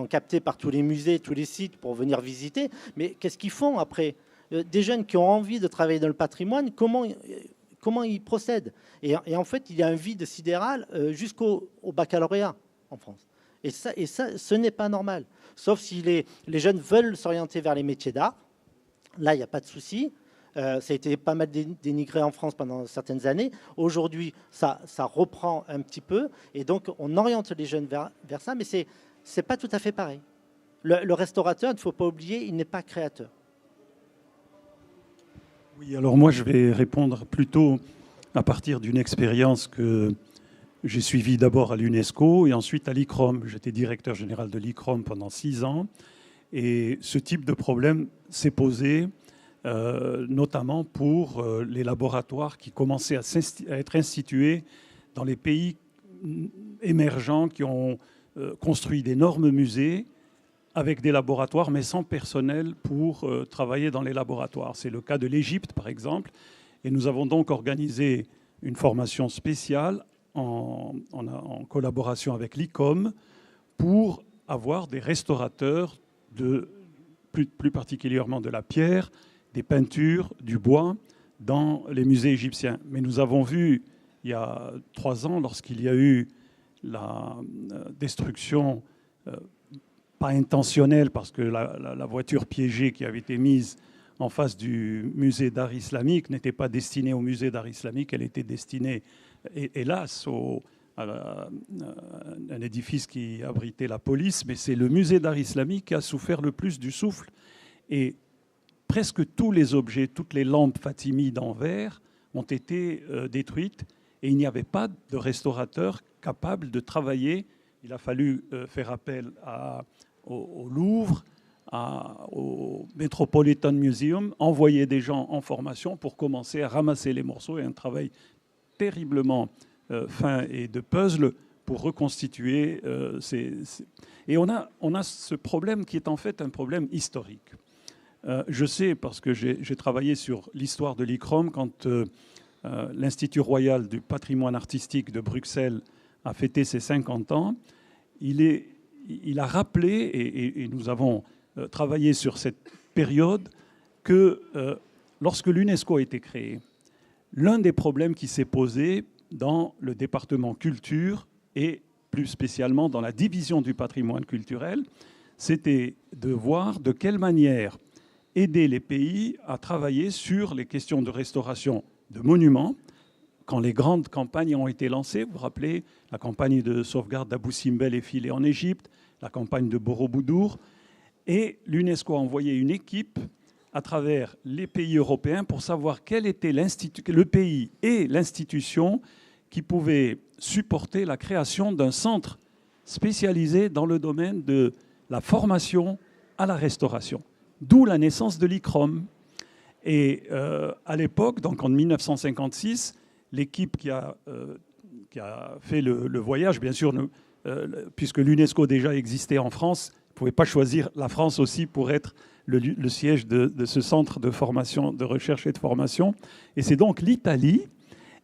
captés par tous les musées, tous les sites pour venir visiter, mais qu'est-ce qu'ils font après? Des jeunes qui ont envie de travailler dans le patrimoine, comment ils procèdent? Et en fait, il y a un vide sidéral jusqu'au baccalauréat en France. Et ça, ce n'est pas normal. Sauf si les jeunes veulent s'orienter vers les métiers d'art. Là, il n'y a pas de souci. Ça a été pas mal dénigré en France pendant certaines années. Aujourd'hui, ça reprend un petit peu. Et donc, on oriente les jeunes vers ça. Mais ce n'est pas tout à fait pareil. Le restaurateur, il ne faut pas oublier, il n'est pas créateur. Oui, alors moi, je vais répondre plutôt à partir d'une expérience que j'ai suivie d'abord à l'UNESCO et ensuite à l'ICROM. J'étais directeur général de l'ICROM pendant 6 ans. Et ce type de problème s'est posé notamment pour les laboratoires qui commençaient à être institués dans les pays émergents qui ont construit d'énormes musées avec des laboratoires, mais sans personnel pour travailler dans les laboratoires. C'est le cas de l'Égypte, par exemple. Et nous avons donc organisé une formation spéciale en collaboration avec l'ICOM pour avoir des restaurateurs, plus particulièrement de la pierre, des peintures, du bois, dans les musées égyptiens. Mais nous avons vu, il y a 3 ans, lorsqu'il y a eu la destruction, pas intentionnelle, parce que la voiture piégée qui avait été mise en face du musée d'art islamique n'était pas destinée au musée d'art islamique, elle était destinée, hélas, à un édifice qui abritait la police, mais c'est le musée d'art islamique qui a souffert le plus du souffle. Et presque tous les objets, toutes les lampes fatimides en verre ont été détruites et il n'y avait pas de restaurateur capable de travailler. Il a fallu faire appel au Louvre, au Metropolitan Museum, envoyer des gens en formation pour commencer à ramasser les morceaux, et un travail terriblement fin et de puzzle pour reconstituer Et on a ce problème qui est en fait un problème historique. Je sais, parce que j'ai travaillé sur l'histoire de l'ICROM quand l'Institut royal du patrimoine artistique de Bruxelles a fêté ses 50 ans. Il a rappelé, et nous avons travaillé sur cette période, que lorsque l'UNESCO a été créée, l'un des problèmes qui s'est posé dans le département culture et plus spécialement dans la division du patrimoine culturel, c'était de voir de quelle manière aider les pays à travailler sur les questions de restauration de monuments. Quand les grandes campagnes ont été lancées, vous vous rappelez, la campagne de sauvegarde d'Abou Simbel et Filé en Égypte, la campagne de Borobudur, et l'UNESCO a envoyé une équipe à travers les pays européens pour savoir quel était le pays et l'institution qui pouvait supporter la création d'un centre spécialisé dans le domaine de la formation à la restauration. D'où la naissance de l'ICROM. Et à l'époque, donc en 1956, l'équipe qui a fait le voyage, bien sûr, puisque l'UNESCO déjà existait en France, ne pouvez pas choisir la France aussi pour être le siège de ce centre de formation, de recherche et de formation. Et c'est donc l'Italie.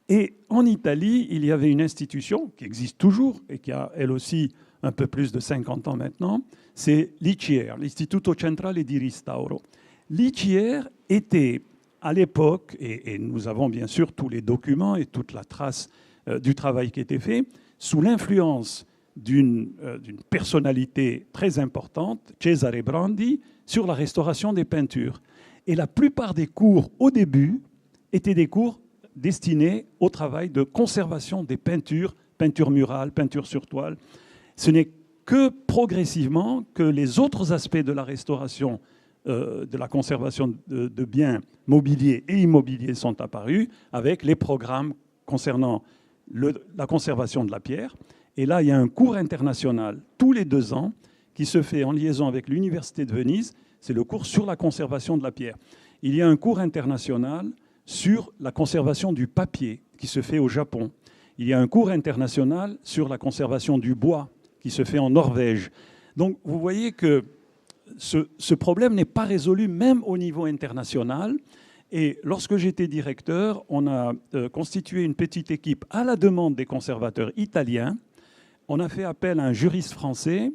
Et en Italie, il y avait une institution qui existe toujours et qui a, elle aussi, un peu plus de 50 ans maintenant, c'est l'ICR, l'Istituto Centrale di Restauro. L'ICR était, à l'époque, et nous avons bien sûr tous les documents et toute la trace du travail qui était fait, sous l'influence d'une personnalité très importante, Cesare Brandi, sur la restauration des peintures. Et la plupart des cours, au début, étaient des cours destinés au travail de conservation des peintures, peinture murale, peinture sur toile. Ce n'est que progressivement que les autres aspects de la restauration, de la conservation de biens mobiliers et immobiliers sont apparus avec les programmes concernant la conservation de la pierre. Et là, il y a un cours international tous les 2 ans qui se fait en liaison avec l'Université de Venise. C'est le cours sur la conservation de la pierre. Il y a un cours international sur la conservation du papier qui se fait au Japon. Il y a un cours international sur la conservation du bois qui se fait en Norvège. Donc, vous voyez que ce problème n'est pas résolu même au niveau international. Et lorsque j'étais directeur, on a constitué une petite équipe à la demande des conservateurs italiens. On a fait appel à un juriste français,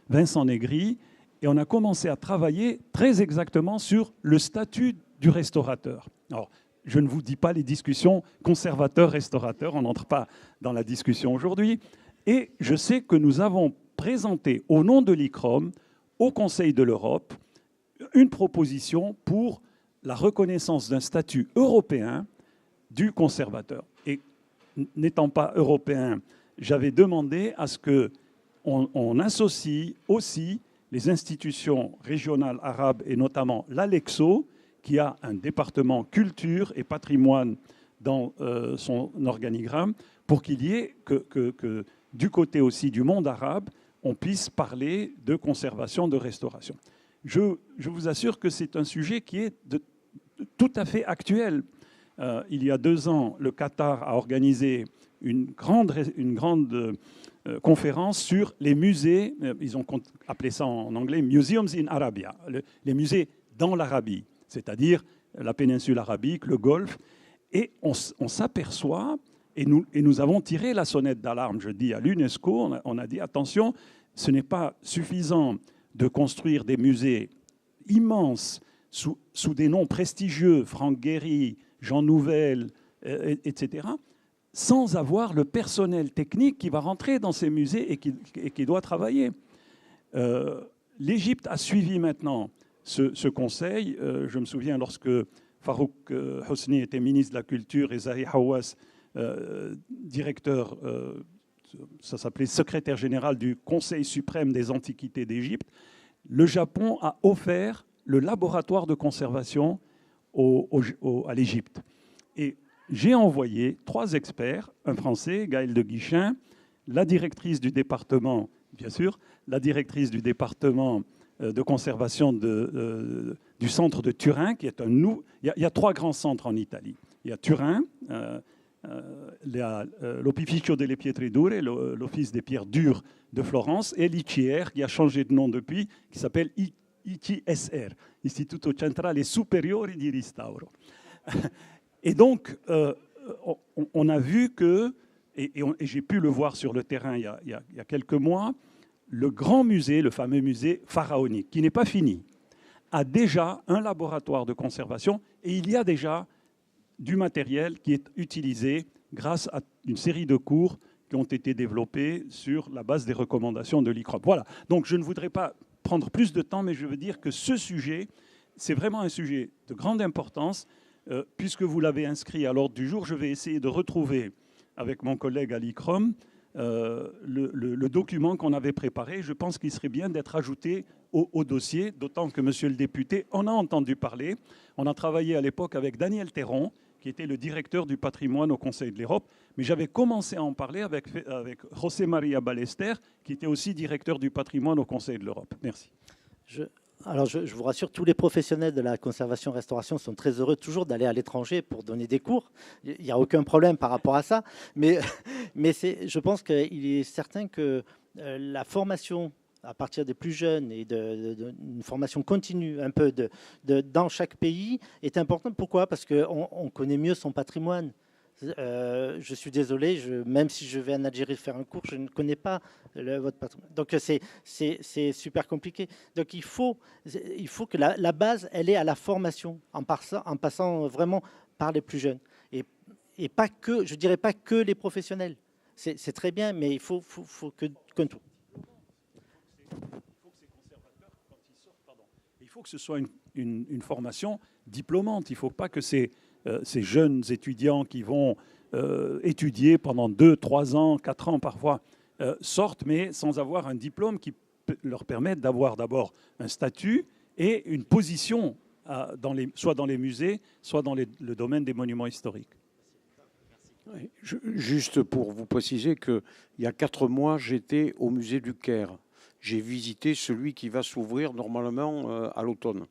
Vincent Negri, et on a commencé à travailler très exactement sur le statut du restaurateur. Alors, je ne vous dis pas les discussions conservateur-restaurateur, on n'entre pas dans la discussion aujourd'hui. Et je sais que nous avons présenté au nom de l'ICROM au Conseil de l'Europe une proposition pour la reconnaissance d'un statut européen du conservateur. Et n'étant pas européen, j'avais demandé à ce qu'on associe aussi les institutions régionales arabes et notamment l'ALEXO, qui a un département culture et patrimoine dans son organigramme, pour qu'il y ait que du côté aussi du monde arabe, on puisse parler de conservation, de restauration. Je vous assure que c'est un sujet qui est tout à fait actuel. Il y a 2 ans, le Qatar a organisé une grande conférence sur les musées, ils ont appelé ça en anglais « Museums in Arabia », les musées dans l'Arabie, c'est-à-dire la péninsule arabique, le Golfe. Et on s'aperçoit, et nous avons tiré la sonnette d'alarme, je dis à l'UNESCO, on a dit attention, ce n'est pas suffisant de construire des musées immenses sous des noms prestigieux, Franck Gehry, Jean Nouvel, etc., sans avoir le personnel technique qui va rentrer dans ces musées et qui doit travailler. L'Égypte a suivi maintenant ce conseil. Je me souviens lorsque Farouk Hosni était ministre de la Culture et Zahi Hawass, directeur, ça s'appelait secrétaire général du Conseil suprême des antiquités d'Égypte, le Japon a offert le laboratoire de conservation à l'Égypte. Et j'ai envoyé 3 experts, un Français, Gaël de Guichin, la directrice du département, bien sûr, la directrice du département de conservation du centre de Turin, qui est il y a 3 grands centres en Italie. Il y a Turin, l'Opificio delle Pietre Dure, l'Office des pierres dures de Florence, et l'ICR, qui a changé de nom depuis, qui s'appelle ICSR, Istituto Centrale Superiore di Restauro. Et donc, on a vu que, et j'ai pu le voir sur le terrain il y a quelques mois, le grand musée, le fameux musée pharaonique, qui n'est pas fini, a déjà un laboratoire de conservation et il y a déjà du matériel qui est utilisé grâce à une série de cours qui ont été développés sur la base des recommandations de l'ICROM. Voilà, donc je ne voudrais pas prendre plus de temps, mais je veux dire que ce sujet, c'est vraiment un sujet de grande importance. Puisque vous l'avez inscrit à l'ordre du jour, je vais essayer de retrouver avec mon collègue à l'ICROM le document qu'on avait préparé. Je pense qu'il serait bien d'être ajouté au dossier, d'autant que, monsieur le député, on a entendu parler. On a travaillé à l'époque avec Daniel Théron, qui était le directeur du patrimoine au Conseil de l'Europe, mais j'avais commencé à en parler avec José María Ballester, qui était aussi directeur du patrimoine au Conseil de l'Europe. Merci. Alors, je vous rassure, tous les professionnels de la conservation-restauration sont très heureux toujours d'aller à l'étranger pour donner des cours. Il n'y a aucun problème par rapport à ça. Mais je pense qu'il est certain que la formation à partir des plus jeunes et d'une formation continue un peu dans chaque pays est importante. Pourquoi? Parce qu'on connaît mieux son patrimoine. Je suis désolé, même si je vais en Algérie faire un cours, je ne connais pas votre patrimoine. Donc c'est super compliqué. Donc il faut que la base, elle est à la formation, en passant vraiment par les plus jeunes. Et pas que, je dirais pas que les professionnels. C'est très bien, mais il faut que tout. Il faut que ce soit une formation diplômante. Il ne faut pas que ces jeunes étudiants qui vont étudier pendant 2, 3 ans, 4 ans parfois, sortent, mais sans avoir un diplôme qui leur permette d'avoir d'abord un statut et une position, soit dans les musées, soit dans le domaine des monuments historiques. Oui, juste pour vous préciser qu'il y a 4 mois, j'étais au musée du Caire. J'ai visité celui qui va s'ouvrir normalement à l'automne.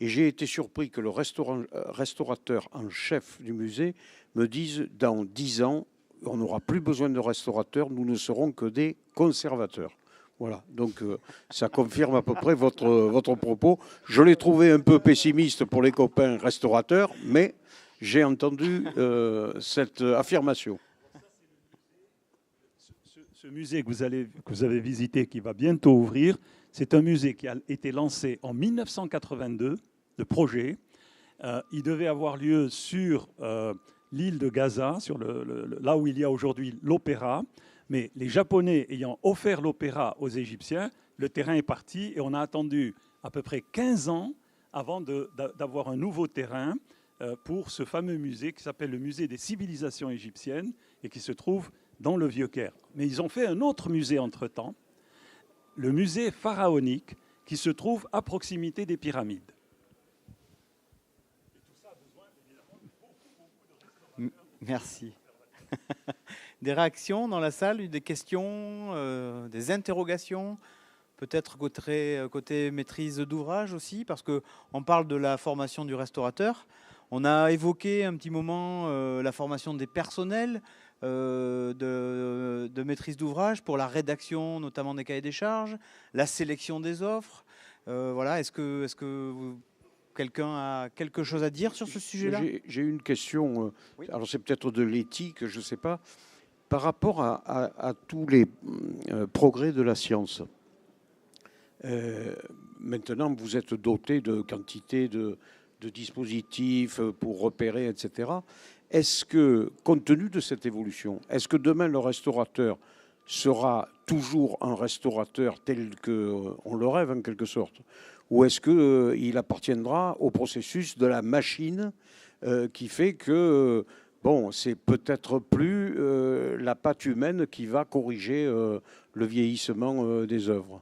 Et j'ai été surpris que le restaurateur en chef du musée me dise dans 10 ans, on n'aura plus besoin de restaurateurs, nous ne serons que des conservateurs. Voilà, donc ça confirme à peu près votre propos. Je l'ai trouvé un peu pessimiste pour les copains restaurateurs, mais j'ai entendu cette affirmation. Ce musée que vous avez visité, qui va bientôt ouvrir, c'est un musée qui a été lancé en 1982, le projet. Il devait avoir lieu sur l'île de Gaza, sur là où il y a aujourd'hui l'opéra. Mais les Japonais ayant offert l'opéra aux Égyptiens, le terrain est parti et on a attendu à peu près 15 ans avant d'avoir un nouveau terrain pour ce fameux musée qui s'appelle le musée des civilisations égyptiennes et qui se trouve dans le Vieux-Caire. Mais ils ont fait un autre musée entre-temps, le musée pharaonique, qui se trouve à proximité des pyramides. Merci. Des réactions dans la salle, des questions, des interrogations, peut-être côté maîtrise d'ouvrage aussi, parce qu'on parle de la formation du restaurateur. On a évoqué un petit moment la formation des personnels de maîtrise d'ouvrage pour la rédaction notamment des cahiers des charges, la sélection des offres. Voilà, est-ce que quelqu'un a quelque chose à dire sur ce sujet-là? J'ai une question, oui. Alors c'est peut-être de l'éthique, je ne sais pas, par rapport à tous les progrès de la science. Maintenant, vous êtes doté de quantité de dispositifs pour repérer, etc. Est-ce que, compte tenu de cette évolution, est-ce que demain le restaurateur sera toujours un restaurateur tel qu'on le rêve en quelque sorte? Ou est-ce qu'il appartiendra au processus de la machine qui fait que, bon, c'est peut-être plus la patte humaine qui va corriger le vieillissement des œuvres?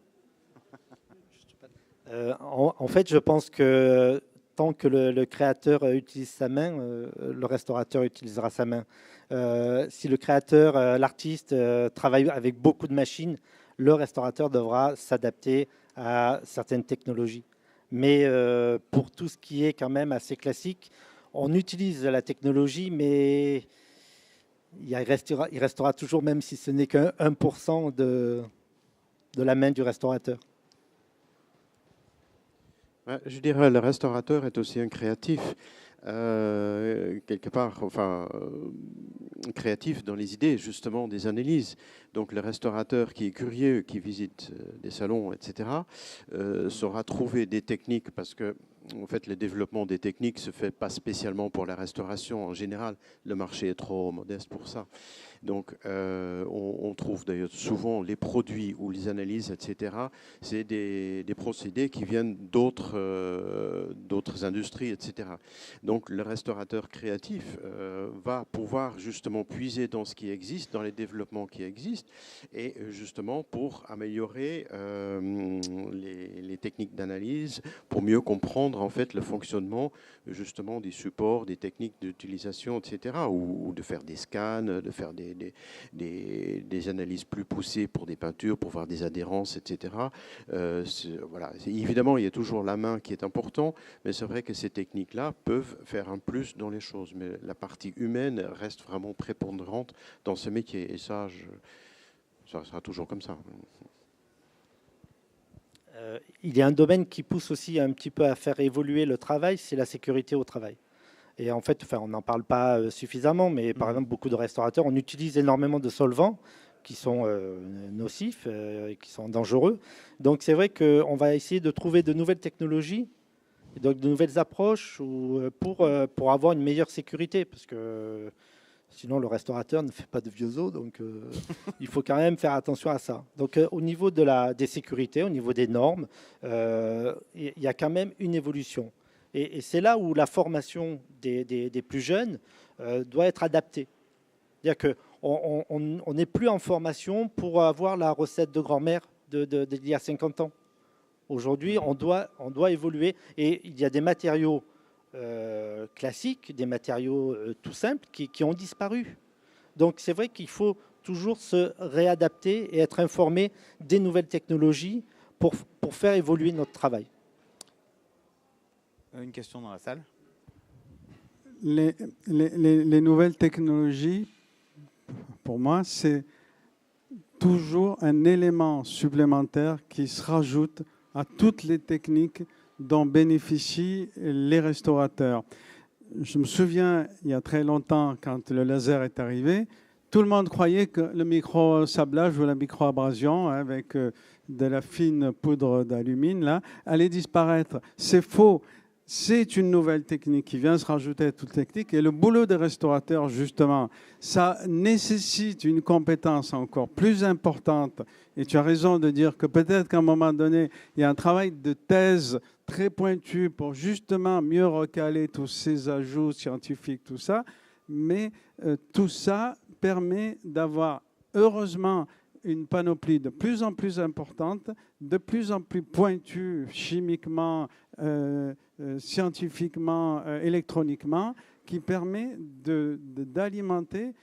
En fait, je pense que tant que le créateur utilise sa main, le restaurateur utilisera sa main. Si le créateur, l'artiste, travaille avec beaucoup de machines, le restaurateur devra s'adapter à certaines technologies. Mais pour tout ce qui est quand même assez classique, on utilise la technologie, mais il restera toujours, même si ce n'est qu'un 1% de la main du restaurateur. Je dirais le restaurateur est aussi un créatif, quelque part, enfin, créatif dans les idées, justement, des analyses. Donc le restaurateur qui est curieux, qui visite des salons, etc., saura trouver des techniques, parce que en fait, le développement des techniques se fait pas spécialement pour la restauration. En général, le marché est trop modeste pour ça. Donc, on trouve d'ailleurs souvent les produits ou les analyses, etc. C'est des procédés qui viennent d'autres industries, etc. Donc, le restaurateur créatif va pouvoir justement puiser dans ce qui existe, dans les développements qui existent, et justement pour améliorer les techniques d'analyse, pour mieux comprendre en fait le fonctionnement justement des supports, des techniques d'utilisation, etc. Ou de faire des scans, de faire des analyses plus poussées pour des peintures, pour voir des adhérences, etc. Voilà. Évidemment, il y a toujours la main qui est important, mais c'est vrai que ces techniques-là peuvent faire un plus dans les choses. Mais la partie humaine reste vraiment prépondérante dans ce métier. Et ça sera toujours comme ça. il y a un domaine qui pousse aussi un petit peu à faire évoluer le travail, c'est la sécurité au travail. Et en fait, on n'en parle pas suffisamment, mais par exemple, beaucoup de restaurateurs, on utilise énormément de solvants qui sont nocifs, qui sont dangereux. Donc c'est vrai qu'on va essayer de trouver de nouvelles technologies, et donc de nouvelles approches pour avoir une meilleure sécurité, parce que sinon le restaurateur ne fait pas de vieux os, donc il faut quand même faire attention à ça. Donc au niveau des sécurités, au niveau des normes, il y a quand même une évolution. Et c'est là où la formation des plus jeunes doit être adaptée. C'est-à-dire qu'on n'est plus en formation pour avoir la recette de grand-mère d'il y a 50 ans. Aujourd'hui, on doit évoluer. Et il y a des matériaux classiques, des matériaux tout simples qui ont disparu. Donc c'est vrai qu'il faut toujours se réadapter et être informé des nouvelles technologies pour faire évoluer notre travail. Une question dans la salle. Les nouvelles technologies, pour moi, c'est toujours un élément supplémentaire qui se rajoute à toutes les techniques dont bénéficient les restaurateurs. Je me souviens, il y a très longtemps, quand le laser est arrivé, tout le monde croyait que le micro-sablage ou la micro-abrasion avec de la fine poudre d'alumine là, allait disparaître. C'est faux. C'est une nouvelle technique qui vient se rajouter à toute technique. Et le boulot des restaurateurs, justement, ça nécessite une compétence encore plus importante. Et tu as raison de dire que peut-être qu'à un moment donné, il y a un travail de thèse très pointu pour justement mieux recaler tous ces ajouts scientifiques, tout ça. Mais tout ça permet d'avoir, heureusement, une panoplie de plus en plus importante, de plus en plus pointue chimiquement, scientifiquement, électroniquement, qui permet d'alimenter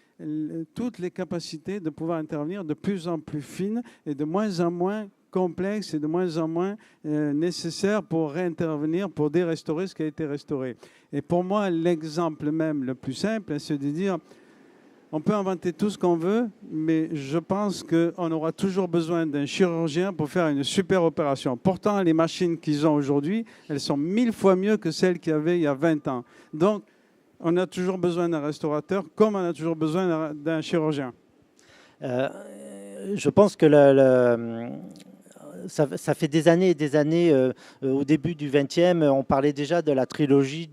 toutes les capacités de pouvoir intervenir de plus en plus fines et de moins en moins complexes et de moins en moins nécessaires pour réintervenir, pour dérestaurer ce qui a été restauré. Et pour moi, l'exemple même le plus simple, c'est de dire on peut inventer tout ce qu'on veut, mais je pense qu'on aura toujours besoin d'un chirurgien pour faire une super opération. Pourtant, les machines qu'ils ont aujourd'hui, elles sont 1000 fois mieux que celles qu'il y avait il y a 20 ans. Donc, on a toujours besoin d'un restaurateur comme on a toujours besoin d'un chirurgien. Je pense que ça fait des années et des années, au début du XXe, on parlait déjà de la trilogie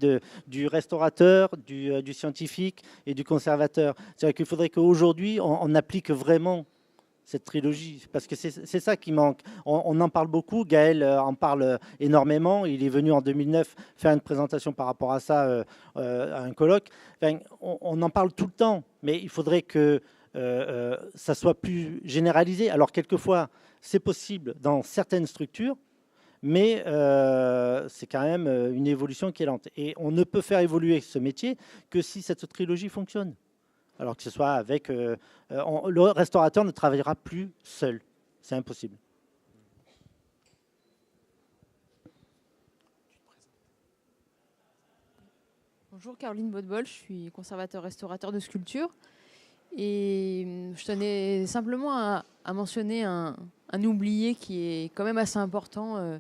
du restaurateur, du scientifique et du conservateur. C'est-à-dire qu'il faudrait qu'aujourd'hui, on applique vraiment cette trilogie, parce que c'est ça qui manque. On en parle beaucoup, Gaël en parle énormément, il est venu en 2009 faire une présentation par rapport à ça à un colloque. Enfin, on en parle tout le temps, mais il faudrait que ça soit plus généralisé. Alors quelquefois, c'est possible dans certaines structures, mais c'est quand même une évolution qui est lente. Et on ne peut faire évoluer ce métier que si cette trilogie fonctionne. Alors que ce soit avec... le restaurateur ne travaillera plus seul. C'est impossible. Bonjour, Caroline Bodbol, je suis conservateur-restaurateur de sculpture. Et je tenais simplement à mentionner un oublié qui est quand même assez important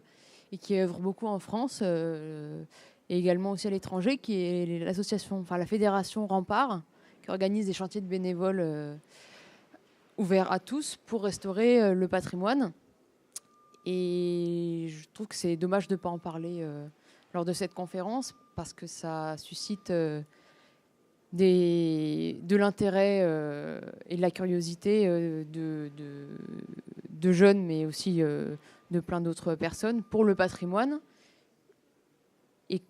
et qui œuvre beaucoup en France et également aussi à l'étranger, qui est l'association, enfin la fédération Rempart, qui organise des chantiers de bénévoles ouverts à tous pour restaurer le patrimoine. Et je trouve que c'est dommage de ne pas en parler lors de cette conférence, parce que ça suscite de l'intérêt et de la curiosité de jeunes, mais aussi de plein d'autres personnes pour le patrimoine. Et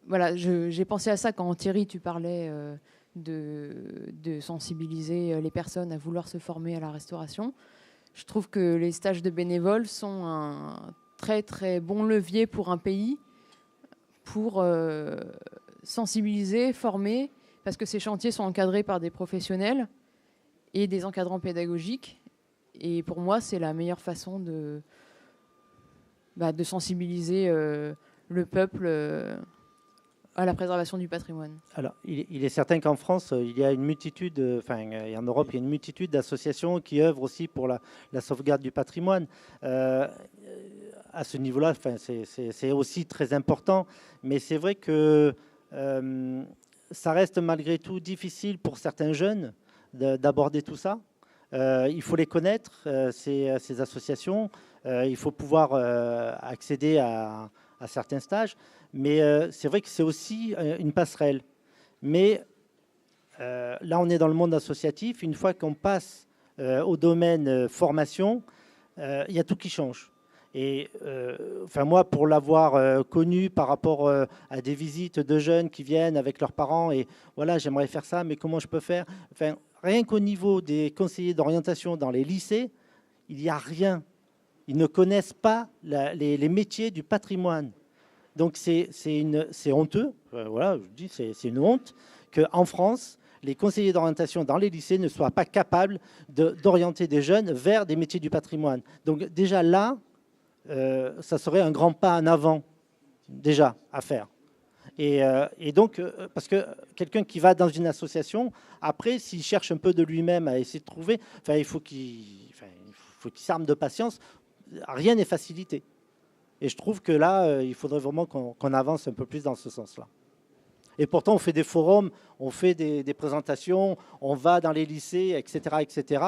voilà, j'ai pensé à ça quand Thierry, tu parlais de sensibiliser les personnes à vouloir se former à la restauration. Je trouve que les stages de bénévoles sont un très très bon levier pour un pays pour sensibiliser, former, parce que ces chantiers sont encadrés par des professionnels et des encadrants pédagogiques. Et pour moi, c'est la meilleure façon de sensibiliser le peuple à la préservation du patrimoine. Alors, il est certain qu'en France, il y a une multitude, et en Europe, il y a une multitude d'associations qui œuvrent aussi pour la sauvegarde du patrimoine. à ce niveau-là, c'est aussi très important. Mais c'est vrai que ça reste malgré tout difficile pour certains jeunes d'aborder tout ça. Il faut les connaître, ces associations. Il faut pouvoir accéder à certains stages. Mais c'est vrai que c'est aussi une passerelle. Mais là, on est dans le monde associatif. Une fois qu'on passe au domaine formation, il y a tout qui change. Et moi, pour l'avoir connu par rapport à des visites de jeunes qui viennent avec leurs parents et voilà, j'aimerais faire ça, mais comment je peux faire? Rien qu'au niveau des conseillers d'orientation dans les lycées, il n'y a rien. Ils ne connaissent pas les métiers du patrimoine. Donc c'est honteux. Voilà, je dis c'est une honte qu'en France, les conseillers d'orientation dans les lycées ne soient pas capables d'orienter des jeunes vers des métiers du patrimoine. Donc déjà là, ça serait un grand pas en avant, déjà, à faire. Et donc, parce que quelqu'un qui va dans une association, après, s'il cherche un peu de lui-même à essayer de trouver, il faut qu'il s'arme de patience. Rien n'est facilité. Et je trouve que là, il faudrait vraiment qu'on avance un peu plus dans ce sens-là. Et pourtant, on fait des forums, on fait des présentations, on va dans les lycées, etc. etc.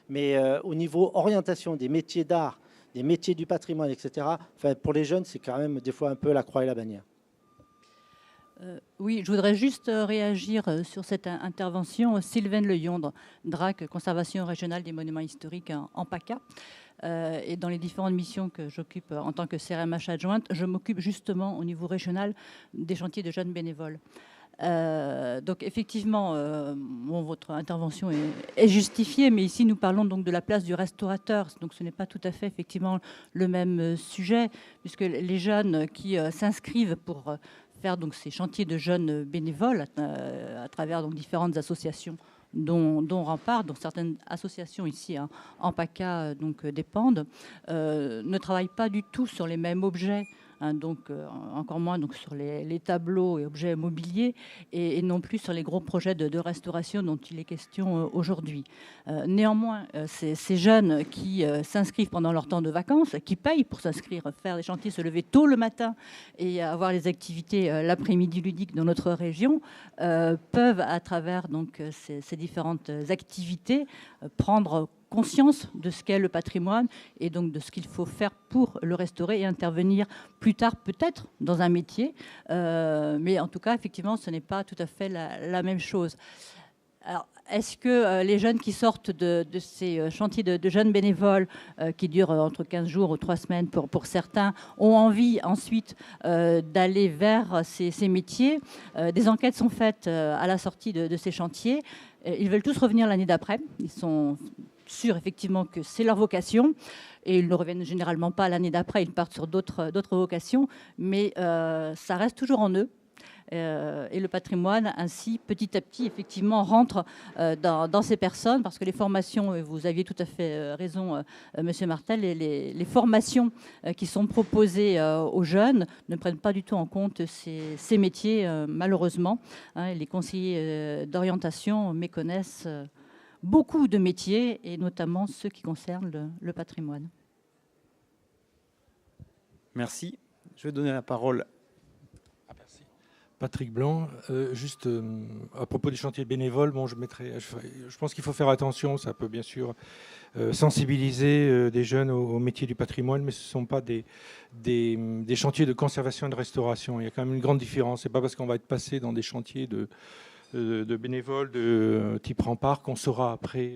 Mais au niveau orientation des métiers d'art, des métiers du patrimoine, etc., pour les jeunes, c'est quand même des fois un peu la croix et la bannière. Oui, je voudrais juste réagir sur cette intervention. Sylvaine Leyondre, DRAC, Conservation régionale des monuments historiques en PACA. Et dans les différentes missions que j'occupe en tant que CRMH adjointe, je m'occupe justement au niveau régional des chantiers de jeunes bénévoles. Donc effectivement, votre intervention est justifiée, mais ici nous parlons donc de la place du restaurateur. Donc ce n'est pas tout à fait effectivement le même sujet, puisque les jeunes qui s'inscrivent pour faire donc ces chantiers de jeunes bénévoles à travers donc différentes associations dont Rempart, dont certaines associations ici en PACA donc dépendent, ne travaillent pas du tout sur les mêmes objets. Donc encore moins donc, sur les tableaux et objets mobiliers et non plus sur les gros projets de restauration dont il est question aujourd'hui. Néanmoins, ces jeunes qui s'inscrivent pendant leur temps de vacances, qui payent pour s'inscrire, faire des chantiers, se lever tôt le matin et avoir les activités l'après-midi ludique dans notre région, peuvent à travers donc, ces différentes activités prendre conscience de ce qu'est le patrimoine et donc de ce qu'il faut faire pour le restaurer et intervenir plus tard peut-être dans un métier. Mais en tout cas, effectivement, ce n'est pas tout à fait la même chose. Alors, est-ce que les jeunes qui sortent de ces chantiers de jeunes bénévoles qui durent entre 15 jours ou 3 semaines pour certains ont envie ensuite d'aller vers ces métiers? Des enquêtes sont faites à la sortie de ces chantiers. Ils veulent tous revenir l'année d'après. Ils sont sûrs effectivement que c'est leur vocation et ils ne reviennent généralement pas l'année d'après, ils partent sur d'autres vocations, mais ça reste toujours en eux. Et le patrimoine, ainsi, petit à petit, effectivement, rentre dans ces personnes, parce que les formations, vous aviez tout à fait raison, Monsieur Martel, les formations qui sont proposées aux jeunes ne prennent pas du tout en compte ces métiers, malheureusement. Les conseillers d'orientation méconnaissent beaucoup de métiers, et notamment ceux qui concernent le patrimoine. Merci. Je vais donner la parole. Patrick Blanc, juste à propos des chantiers bénévoles, bon, je pense qu'il faut faire attention, ça peut bien sûr sensibiliser des jeunes au métier du patrimoine, mais ce ne sont pas des chantiers de conservation et de restauration. Il y a quand même une grande différence. Ce n'est pas parce qu'on va être passé dans des chantiers de bénévoles de type Rempart qu'on saura après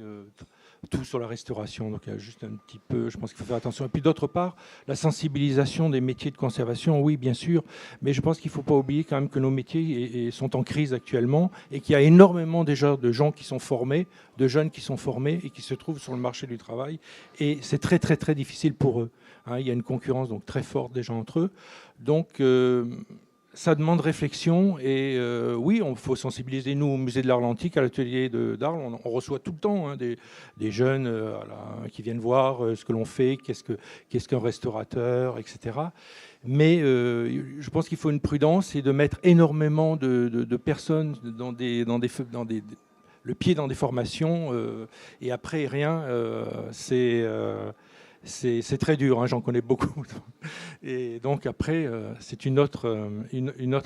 tout sur la restauration. Donc il y a juste un petit peu, je pense qu'il faut faire attention. Et puis d'autre part, la sensibilisation des métiers de conservation, oui bien sûr, mais je pense qu'il ne faut pas oublier quand même que nos métiers sont en crise actuellement et qu'il y a énormément déjà de gens qui sont formés, de jeunes qui sont formés et qui se trouvent sur le marché du travail, et c'est très très très difficile pour eux. Il y a une concurrence donc très forte déjà entre eux. Donc ça demande réflexion et oui, il faut sensibiliser. Nous, au musée de l'Art Atlantique, à l'atelier d'Arles, on reçoit tout le temps des jeunes qui viennent voir ce que l'on fait, qu'est-ce qu'un restaurateur, etc. Mais je pense qu'il faut une prudence et de mettre énormément de personnes le pied dans des formations et après rien, c'est très dur, hein, j'en connais beaucoup. Et donc après, c'est une autre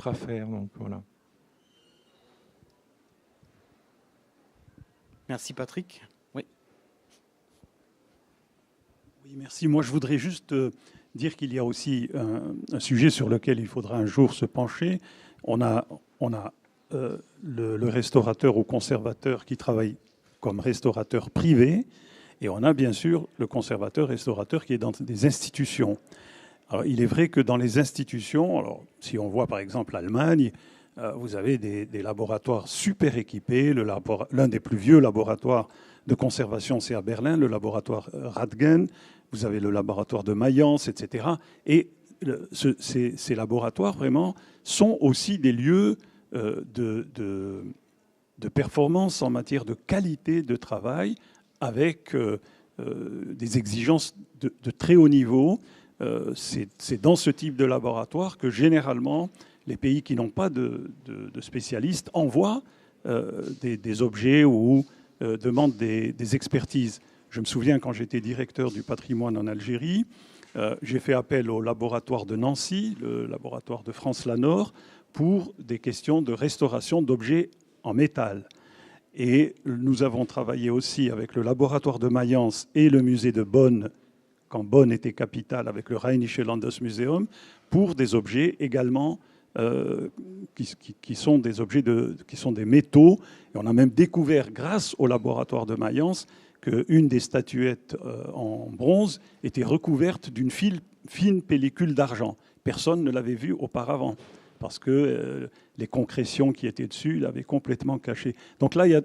affaire. Donc, voilà. Merci Patrick. Oui. Oui, merci. Moi, je voudrais juste dire qu'il y a aussi un sujet sur lequel il faudra un jour se pencher. On a le restaurateur ou conservateur qui travaille comme restaurateur privé, et on a bien sûr le conservateur-restaurateur qui est dans des institutions. Alors, il est vrai que dans les institutions, alors, si on voit par exemple l'Allemagne, vous avez des laboratoires super équipés. L'un des plus vieux laboratoires de conservation, c'est à Berlin, le laboratoire Radgen. Vous avez le laboratoire de Mayence, etc. Et ces laboratoires, vraiment, sont aussi des lieux de performance en matière de qualité de travail, avec des exigences de très haut niveau. C'est dans ce type de laboratoire que, généralement, les pays qui n'ont pas de spécialistes envoient des objets ou demandent des expertises. Je me souviens, quand j'étais directeur du patrimoine en Algérie, j'ai fait appel au laboratoire de Nancy, le laboratoire de France Lanor, pour des questions de restauration d'objets en métal. Et nous avons travaillé aussi avec le laboratoire de Mayence et le musée de Bonn, quand Bonn était capitale, avec le Rheinische Landesmuseum, pour des objets également qui sont des objets qui sont des métaux. Et on a même découvert, grâce au laboratoire de Mayence, qu'une des statuettes en bronze était recouverte d'une fine pellicule d'argent. Personne ne l'avait vue auparavant, parce que les concrétions qui étaient dessus l'avaient complètement caché. Donc là, il y a,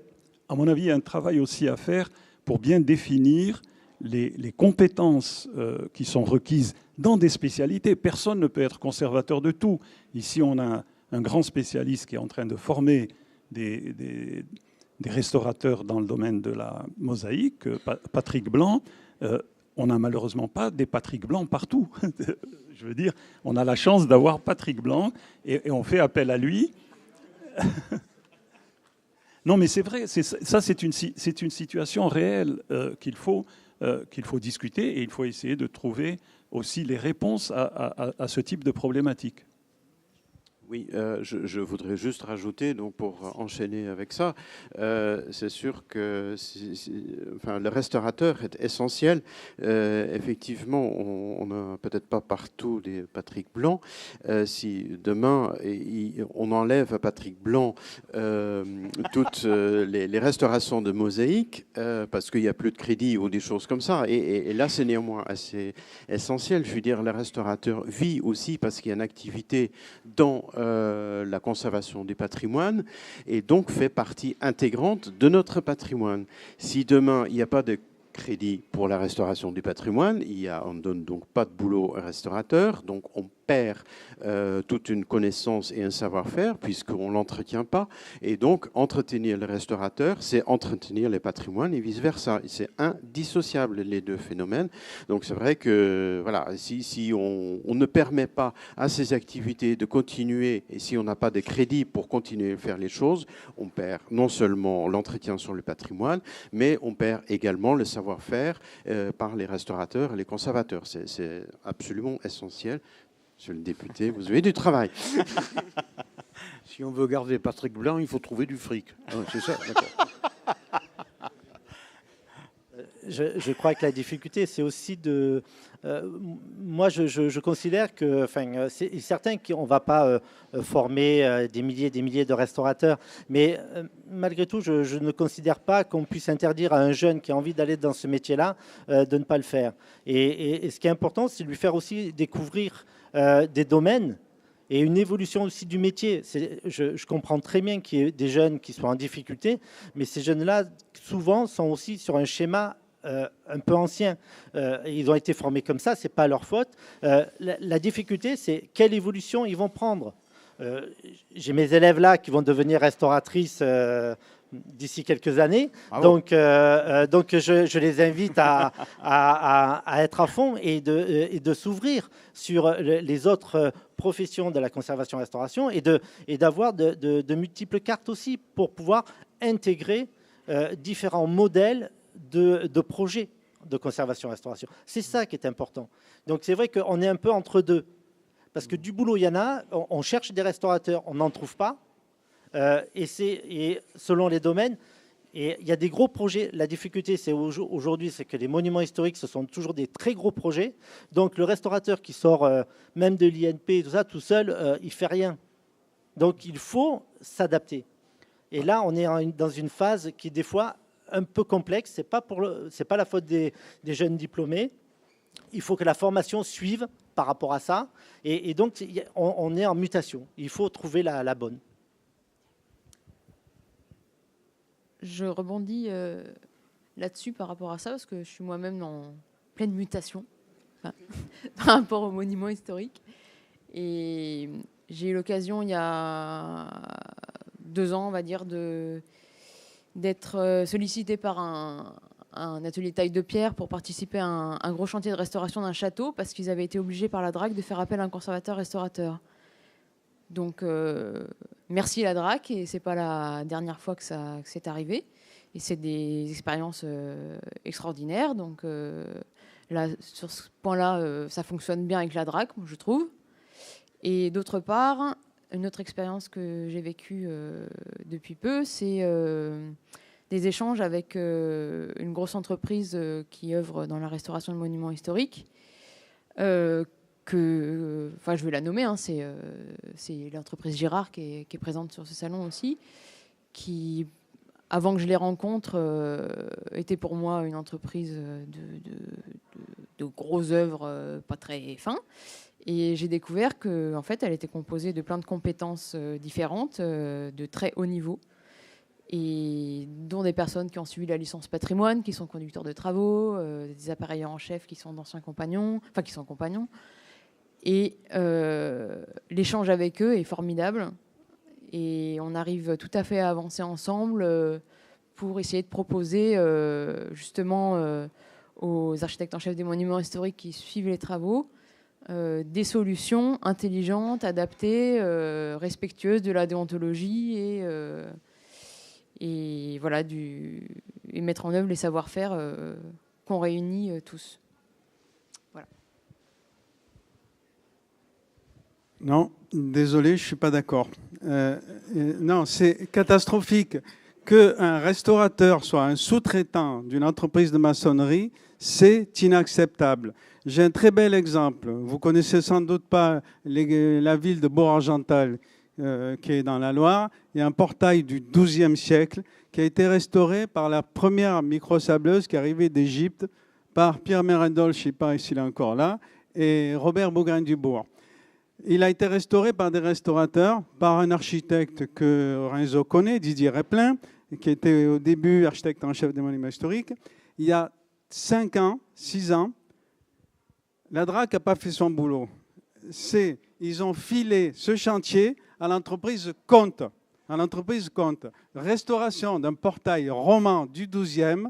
à mon avis, un travail aussi à faire pour bien définir les compétences qui sont requises dans des spécialités. Personne ne peut être conservateur de tout. Ici, on a un grand spécialiste qui est en train de former des restaurateurs dans le domaine de la mosaïque, Patrick Blanc. On n'a malheureusement pas des Patrick Blanc partout. Je veux dire, on a la chance d'avoir Patrick Blanc et on fait appel à lui. Non, mais c'est vrai, ça c'est une situation réelle qu'il faut discuter, et il faut essayer de trouver aussi les réponses à ce type de problématique. Oui, je voudrais juste rajouter, donc pour enchaîner avec ça, c'est sûr que enfin, le restaurateur est essentiel. Effectivement, on n'a peut-être pas partout des Patrick Blanc. Si demain, on enlève à Patrick Blanc toutes les restaurations de mosaïque, parce qu'il n'y a plus de crédit ou des choses comme ça, et là, c'est néanmoins assez essentiel. Je veux dire, le restaurateur vit aussi parce qu'il y a une activité dans la conservation du patrimoine, et donc fait partie intégrante de notre patrimoine. Si demain, il n'y a pas de crédit pour la restauration du patrimoine, on ne donne donc pas de boulot au restaurateur, donc on perd toute une connaissance et un savoir-faire puisqu'on ne l'entretient pas. Et donc, entretenir le restaurateur, c'est entretenir les patrimoines et vice-versa. C'est indissociable, les deux phénomènes. Donc, c'est vrai que voilà, si on ne permet pas à ces activités de continuer, et si on n'a pas de crédit pour continuer à faire les choses, on perd non seulement l'entretien sur le patrimoine, mais on perd également le savoir-faire par les restaurateurs et les conservateurs. C'est absolument essentiel. Monsieur le député, vous avez du travail. Si on veut garder Patrick Blanc, il faut trouver du fric. C'est ça, d'accord. Je crois que la difficulté, c'est aussi de... moi, je considère que, enfin, c'est certain qu'on ne va pas former des milliers et des milliers de restaurateurs, mais malgré tout, je ne considère pas qu'on puisse interdire à un jeune qui a envie d'aller dans ce métier-là de ne pas le faire. Et ce qui est important, c'est de lui faire aussi découvrir des domaines et une évolution aussi du métier. Je comprends très bien qu'il y ait des jeunes qui soient en difficulté, mais ces jeunes-là, souvent, sont aussi sur un schéma un peu ancien. Ils ont été formés comme ça, ce n'est pas leur faute. La difficulté, c'est quelle évolution ils vont prendre. J'ai mes élèves là qui vont devenir restauratrices d'ici quelques années. Donc je les invite à être à fond et de s'ouvrir sur les autres professions de la conservation-restauration et d'avoir de multiples cartes aussi pour pouvoir intégrer différents modèles de projets de conservation-restauration. C'est ça qui est important. Donc c'est vrai qu'on est un peu entre deux. Parce que du boulot, il y en a, on cherche des restaurateurs, on n'en trouve pas. Et selon les domaines, et il y a des gros projets. La difficulté, c'est aujourd'hui, c'est que les monuments historiques, ce sont toujours des très gros projets. Donc le restaurateur qui sort même de l'INP, tout ça, tout seul, il fait rien. Donc il faut s'adapter. Et là, on est dans une phase qui est des fois un peu complexe. C'est pas la faute des jeunes diplômés. Il faut que la formation suive par rapport à ça. Et donc, on est en mutation. Il faut trouver la bonne. Je rebondis là-dessus par rapport à ça, parce que je suis moi-même en pleine mutation par rapport aux monuments historiques. Et j'ai eu l'occasion, il y a 2 ans, on va dire, d'être sollicité par un atelier taille de pierre pour participer à un gros chantier de restauration d'un château, parce qu'ils avaient été obligés par la DRAC de faire appel à un conservateur-restaurateur. Donc, merci la DRAC, et c'est pas la dernière fois que c'est arrivé. Et c'est des expériences extraordinaires. Donc, là, sur ce point-là, ça fonctionne bien avec la DRAC, je trouve. Et d'autre part, une autre expérience que j'ai vécue depuis peu, c'est des échanges avec une grosse entreprise qui œuvre dans la restauration de monuments historiques. Je vais la nommer, hein, c'est l'entreprise Girard qui est présente sur ce salon aussi, qui, avant que je les rencontre, était pour moi une entreprise de grosses œuvres pas très fins. Et j'ai découvert qu'en fait, elle était composée de plein de compétences différentes, de très haut niveau, et dont des personnes qui ont suivi la licence patrimoine, qui sont conducteurs de travaux, des appareilleurs en chef qui sont d'anciens compagnons, enfin qui sont compagnons. Et l'échange avec eux est formidable. Et on arrive tout à fait à avancer ensemble pour essayer de proposer justement aux architectes en chef des monuments historiques qui suivent les travaux des solutions intelligentes, adaptées, respectueuses de la déontologie et voilà, et mettre en œuvre les savoir-faire qu'on réunit tous. Voilà. Non, désolé, je ne suis pas d'accord. Non, c'est catastrophique qu'un restaurateur soit un sous-traitant d'une entreprise de maçonnerie. C'est inacceptable. J'ai un très bel exemple. Vous connaissez sans doute pas la ville de Bourg-Argental, qui est dans la Loire. Il y a un portail du XIIe siècle qui a été restauré par la première microsableuse qui est arrivée d'Égypte par Pierre Mérendol, je ne sais pas s'il est encore là, et Robert Bougrain-Dubourg. Il a été restauré par des restaurateurs, par un architecte que Renzo connaît, Didier Replin, qui était au début architecte en chef des monuments historiques. Il y a 5 ans, 6 ans, la DRAC n'a pas fait son boulot. Ils ont filé ce chantier à l'entreprise Comte. À l'entreprise Comte. Restauration d'un portail roman du XIIe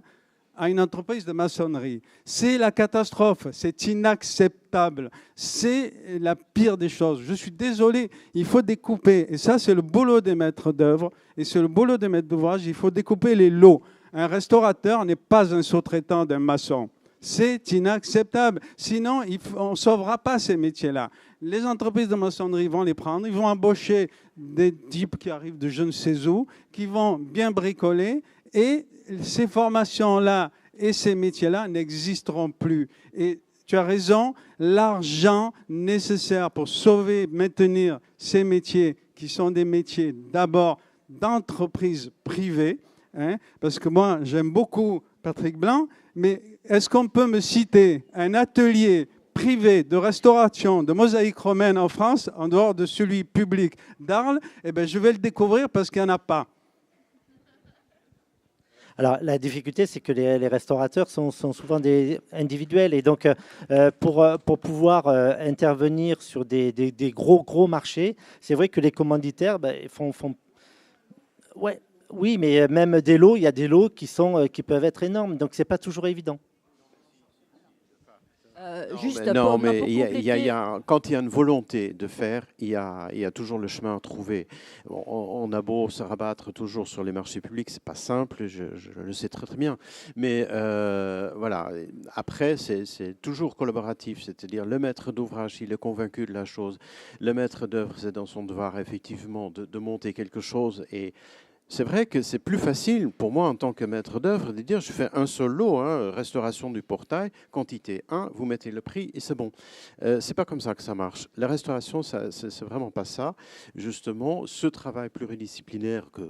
à une entreprise de maçonnerie. C'est la catastrophe, c'est inacceptable, c'est la pire des choses. Je suis désolé, il faut découper, et ça c'est le boulot des maîtres d'œuvre, et c'est le boulot des maîtres d'ouvrage, il faut découper les lots. Un restaurateur n'est pas un sous-traitant d'un maçon. C'est inacceptable. Sinon, on ne sauvera pas ces métiers-là. Les entreprises de maçonnerie vont les prendre, ils vont embaucher des types qui arrivent de je ne sais où, qui vont bien bricoler, et ces formations-là et ces métiers-là n'existeront plus. Et tu as raison, l'argent nécessaire pour sauver, maintenir ces métiers, qui sont des métiers d'abord d'entreprises privées, hein, parce que moi, j'aime beaucoup Patrick Blanc, mais est-ce qu'on peut me citer un atelier privé de restauration de mosaïques romaines en France, en dehors de celui public d'Arles? Eh bien, je vais le découvrir parce qu'il n'y en a pas. Alors, la difficulté, c'est que les restaurateurs sont souvent des individuels. Et donc, pour pouvoir intervenir sur des gros marchés, c'est vrai que les commanditaires font... Ouais, oui, mais même des lots, il y a des lots qui peuvent être énormes. Donc, ce n'est pas toujours évident. Non, mais quand il y a une volonté de faire, il y a toujours le chemin à trouver. On a beau se rabattre toujours sur les marchés publics, c'est pas simple, je le sais très très bien. Mais voilà, après, c'est toujours collaboratif, c'est-à-dire le maître d'ouvrage, il est convaincu de la chose. Le maître d'œuvre, c'est dans son devoir, effectivement, de monter quelque chose. Et c'est vrai que c'est plus facile pour moi en tant que maître d'œuvre de dire je fais un seul lot, restauration du portail, quantité 1, vous mettez le prix et c'est bon. C'est pas comme ça que ça marche. La restauration, c'est vraiment pas ça. Justement, ce travail pluridisciplinaire que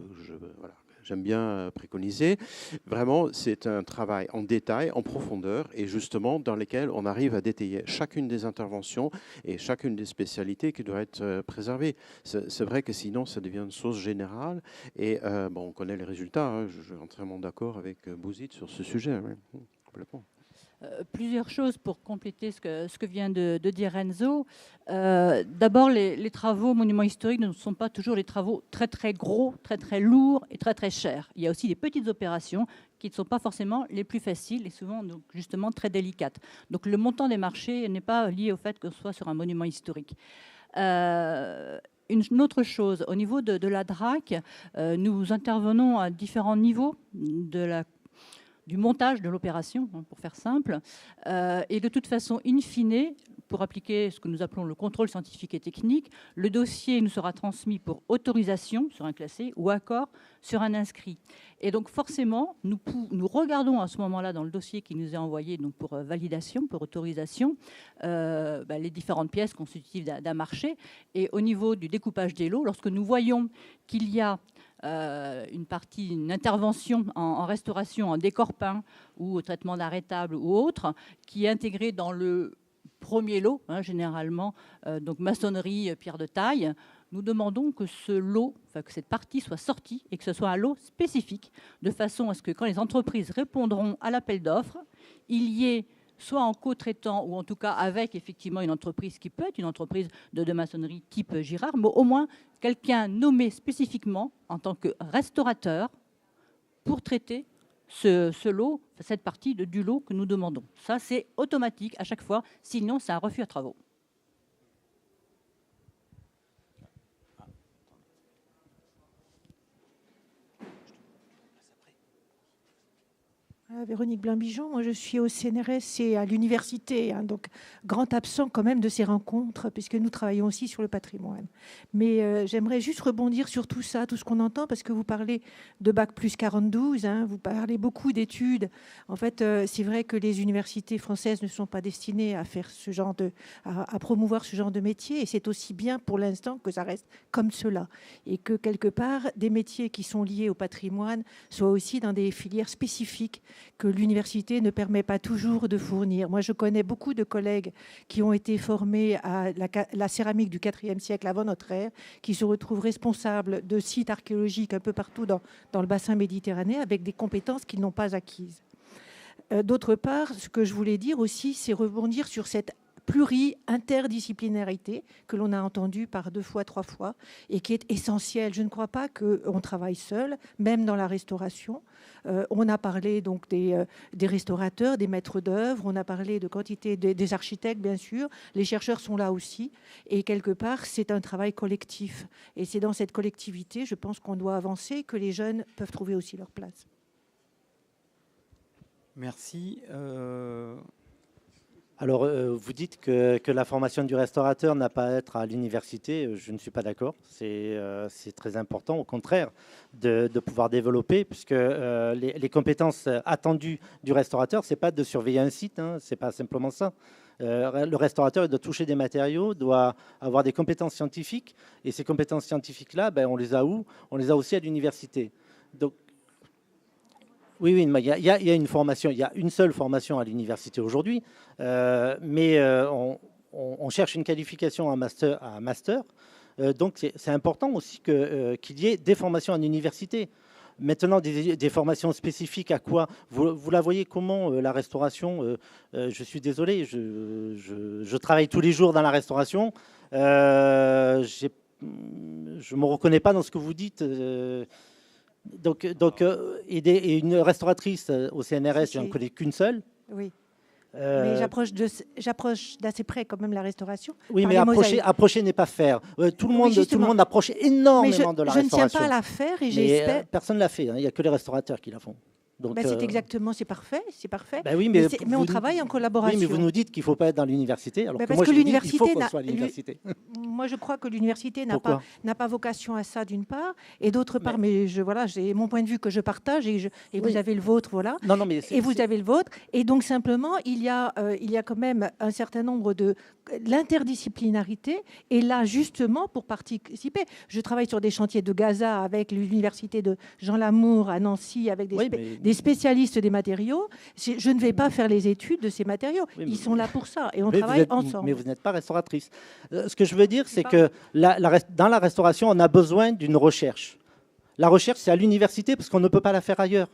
j'aime bien préconiser. Vraiment, c'est un travail en détail, en profondeur, et justement dans lequel on arrive à détailler chacune des interventions et chacune des spécialités qui doivent être préservées. C'est vrai que sinon, ça devient une sauce générale, et bon, on connaît les résultats. Hein. Je suis entièrement d'accord avec Bouzid sur ce sujet. Oui. Complètement. Plusieurs choses pour compléter ce que vient de dire Renzo. D'abord, les travaux monuments historiques ne sont pas toujours les travaux très très gros, très très lourds et très très chers. Il y a aussi des petites opérations qui ne sont pas forcément les plus faciles et souvent donc, justement très délicates. Donc le montant des marchés n'est pas lié au fait que ce soit sur un monument historique. Une autre chose, au niveau de la DRAC, nous intervenons à différents niveaux du montage de l'opération, pour faire simple. Et de toute façon, in fine, pour appliquer ce que nous appelons le contrôle scientifique et technique, le dossier nous sera transmis pour autorisation sur un classé ou accord sur un inscrit. Et donc forcément, nous regardons à ce moment-là dans le dossier qui nous est envoyé donc pour validation, pour autorisation, les différentes pièces constitutives d'un marché. Et au niveau du découpage des lots, lorsque nous voyons qu'il y a une intervention en restauration, en décor peint ou au traitement d'art table ou autre, qui est intégrée dans le premier lot, généralement, donc maçonnerie, pierre de taille. Nous demandons que ce lot, que cette partie soit sortie et que ce soit un lot spécifique, de façon à ce que quand les entreprises répondront à l'appel d'offres, il y ait soit en co-traitant ou en tout cas avec effectivement une entreprise qui peut être une entreprise de maçonnerie type Girard, mais au moins quelqu'un nommé spécifiquement en tant que restaurateur pour traiter ce lot, cette partie du lot que nous demandons. Ça, c'est automatique à chaque fois, sinon c'est un refus à travaux. Véronique Blain-Bijon, moi je suis au CNRS et à l'université, donc grand absent quand même de ces rencontres, puisque nous travaillons aussi sur le patrimoine. Mais j'aimerais juste rebondir sur tout ça, tout ce qu'on entend, parce que vous parlez de Bac plus 42, vous parlez beaucoup d'études. En fait, c'est vrai que les universités françaises ne sont pas destinées à faire à promouvoir ce genre de métier, et c'est aussi bien pour l'instant que ça reste comme cela, et que quelque part, des métiers qui sont liés au patrimoine soient aussi dans des filières spécifiques que l'université ne permet pas toujours de fournir. Moi, je connais beaucoup de collègues qui ont été formés à la céramique du IVe siècle avant notre ère, qui se retrouvent responsables de sites archéologiques un peu partout dans le bassin méditerranéen avec des compétences qu'ils n'ont pas acquises. D'autre part, ce que je voulais dire aussi, c'est rebondir sur cette interdisciplinarité que l'on a entendue par 2 fois, 3 fois et qui est essentielle. Je ne crois pas qu'on travaille seul, même dans la restauration. On a parlé donc des restaurateurs, des maîtres d'œuvre, on a parlé de quantité des architectes, bien sûr. Les chercheurs sont là aussi. Et quelque part, c'est un travail collectif. Et c'est dans cette collectivité, je pense qu'on doit avancer, que les jeunes peuvent trouver aussi leur place. Merci. Alors, vous dites que la formation du restaurateur n'a pas à être à l'université. Je ne suis pas d'accord. C'est très important, au contraire, de pouvoir développer, puisque les compétences attendues du restaurateur, ce n'est pas de surveiller un site, ce n'est pas simplement ça. Le restaurateur doit toucher des matériaux, doit avoir des compétences scientifiques, et ces compétences scientifiques-là, on les a où? On les a aussi à l'université. Donc, oui, il y a une formation, il y a une seule formation à l'université aujourd'hui, mais on cherche une qualification à master. Donc c'est important aussi qu'il y ait des formations en université. Maintenant, des formations spécifiques à quoi? Vous la voyez comment, la restauration? Je suis désolé, je travaille tous les jours dans la restauration. Je ne me reconnais pas dans ce que vous dites. Donc et une restauratrice au CNRS, je n'en connais qu'une seule. Oui. Mais j'approche d'assez près quand même la restauration. Oui, par mais les mosaïques. approcher n'est pas faire. Tout le justement. monde approche énormément Mais de la je ne restauration. tiens pas à la faire et Mais, j'espère. personne ne l'a fait. Il n'y a que les restaurateurs qui la font. Donc, C'est exactement, c'est parfait. Bah oui, mais on travaille en collaboration. Oui, mais vous nous dites qu'il ne faut pas être dans l'université, alors que parce moi, que je vous dis qu'il l'université faut qu'on soit à l'université. Moi, je crois que l'université Pourquoi n'a pas vocation à ça, d'une part, et d'autre part, mais j'ai mon point de vue que je partage, et vous avez le vôtre, voilà. Non, mais et vous avez le vôtre, et donc simplement, il y a quand même un certain nombre de l'interdisciplinarité, et là, justement, pour participer, je travaille sur des chantiers de Gaza avec l'université de Jean Lamour à Nancy, avec des spécialistes des matériaux. Je ne vais pas faire les études de ces matériaux. Ils sont là pour ça, et on travaille ensemble. Mais vous n'êtes pas restauratrice. Ce que je veux dire, c'est que dans la restauration, on a besoin d'une recherche. La recherche, c'est à l'université parce qu'on ne peut pas la faire ailleurs.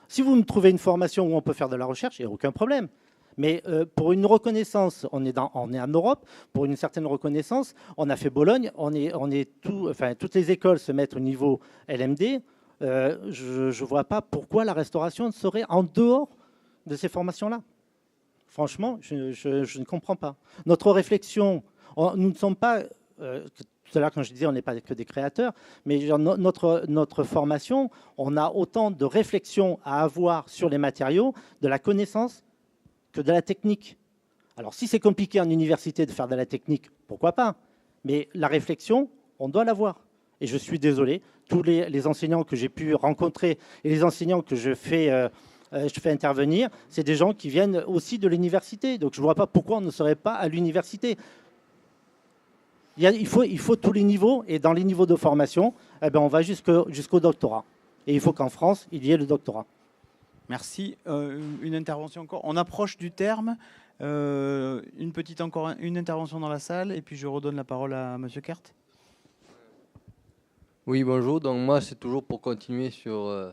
Si vous me trouvez une formation où on peut faire de la recherche, il n'y a aucun problème. Mais pour une reconnaissance, on est en Europe, pour une certaine reconnaissance, on a fait Bologne, toutes les écoles se mettent au niveau LMD. Je ne vois pas pourquoi la restauration serait en dehors de ces formations-là. Franchement, je ne comprends pas. Notre réflexion, nous ne sommes pas, tout à l'heure quand je disais on n'est pas que des créateurs, mais notre formation, on a autant de réflexion à avoir sur les matériaux, de la connaissance, que de la technique. Alors si c'est compliqué en université de faire de la technique, pourquoi pas? Mais la réflexion, on doit l'avoir. Et je suis désolé, tous les enseignants que j'ai pu rencontrer et les enseignants que je fais intervenir, c'est des gens qui viennent aussi de l'université. Donc je ne vois pas pourquoi on ne serait pas à l'université. Il faut tous les niveaux, et dans les niveaux de formation, on va jusqu'au doctorat. Et il faut qu'en France, il y ait le doctorat. Merci. Une intervention encore. On approche du terme. Une intervention dans la salle, et puis je redonne la parole à Monsieur Kert. Oui, bonjour. Donc moi, c'est toujours pour continuer sur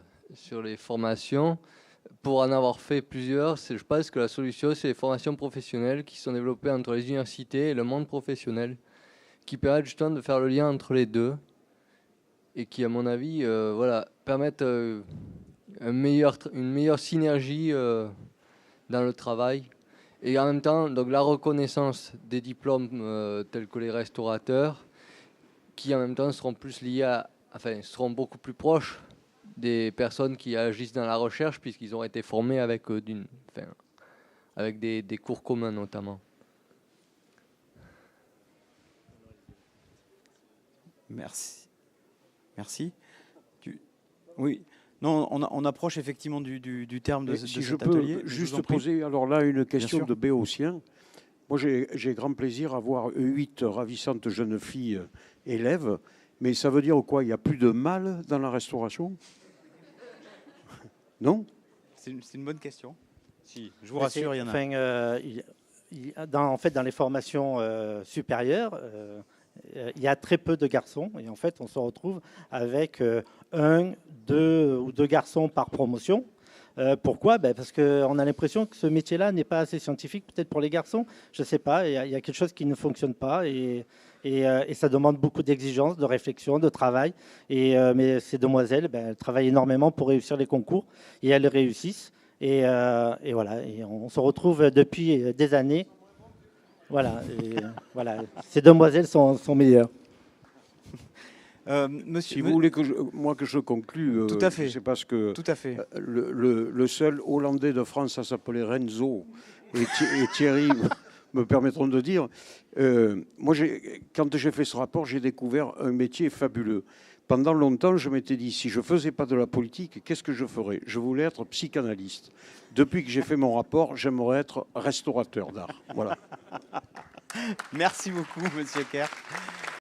les formations. Pour en avoir fait plusieurs, je pense que la solution, c'est les formations professionnelles qui sont développées entre les universités et le monde professionnel, qui permettent justement de faire le lien entre les deux et qui, à mon avis, permettent une meilleure synergie dans le travail. Et en même temps, donc, la reconnaissance des diplômes tels que les restaurateurs, qui en même temps seront plus liés seront beaucoup plus proches des personnes qui agissent dans la recherche, puisqu'ils ont été formés avec des cours communs notamment. Merci. Oui. Non, on approche effectivement du terme de si cet je peux atelier. juste poser alors là une question de béotien. Moi, j'ai grand plaisir à voir 8 ravissantes jeunes filles élèves, mais ça veut dire quoi? Il n'y a plus de mâles dans la restauration? Non? C'est une bonne question. Si, je vous rassure, il y en a. Dans les formations supérieures, il y a très peu de garçons, et en fait, on se retrouve avec 1, 2 ou 2 garçons par promotion. Pourquoi? Parce qu'on a l'impression que ce métier-là n'est pas assez scientifique, peut-être pour les garçons, je ne sais pas, il y a quelque chose qui ne fonctionne pas, et ça demande beaucoup d'exigences, de réflexion, de travail. Mais ces demoiselles, elles travaillent énormément pour réussir les concours, et elles réussissent. Et voilà, et on se retrouve depuis des années. Voilà, ces demoiselles sont meilleures. Si vous voulez que je conclue, tout à fait. c'est parce que tout à fait. Le seul Hollandais de France, ça s'appelait Renzo, et Thierry me permettront de dire. Moi, quand j'ai fait ce rapport, j'ai découvert un métier fabuleux. Pendant longtemps, je m'étais dit, si je ne faisais pas de la politique, qu'est-ce que je ferais? Je voulais être psychanalyste. Depuis que j'ai fait mon rapport, j'aimerais être restaurateur d'art. Voilà. Merci beaucoup, Monsieur Kert.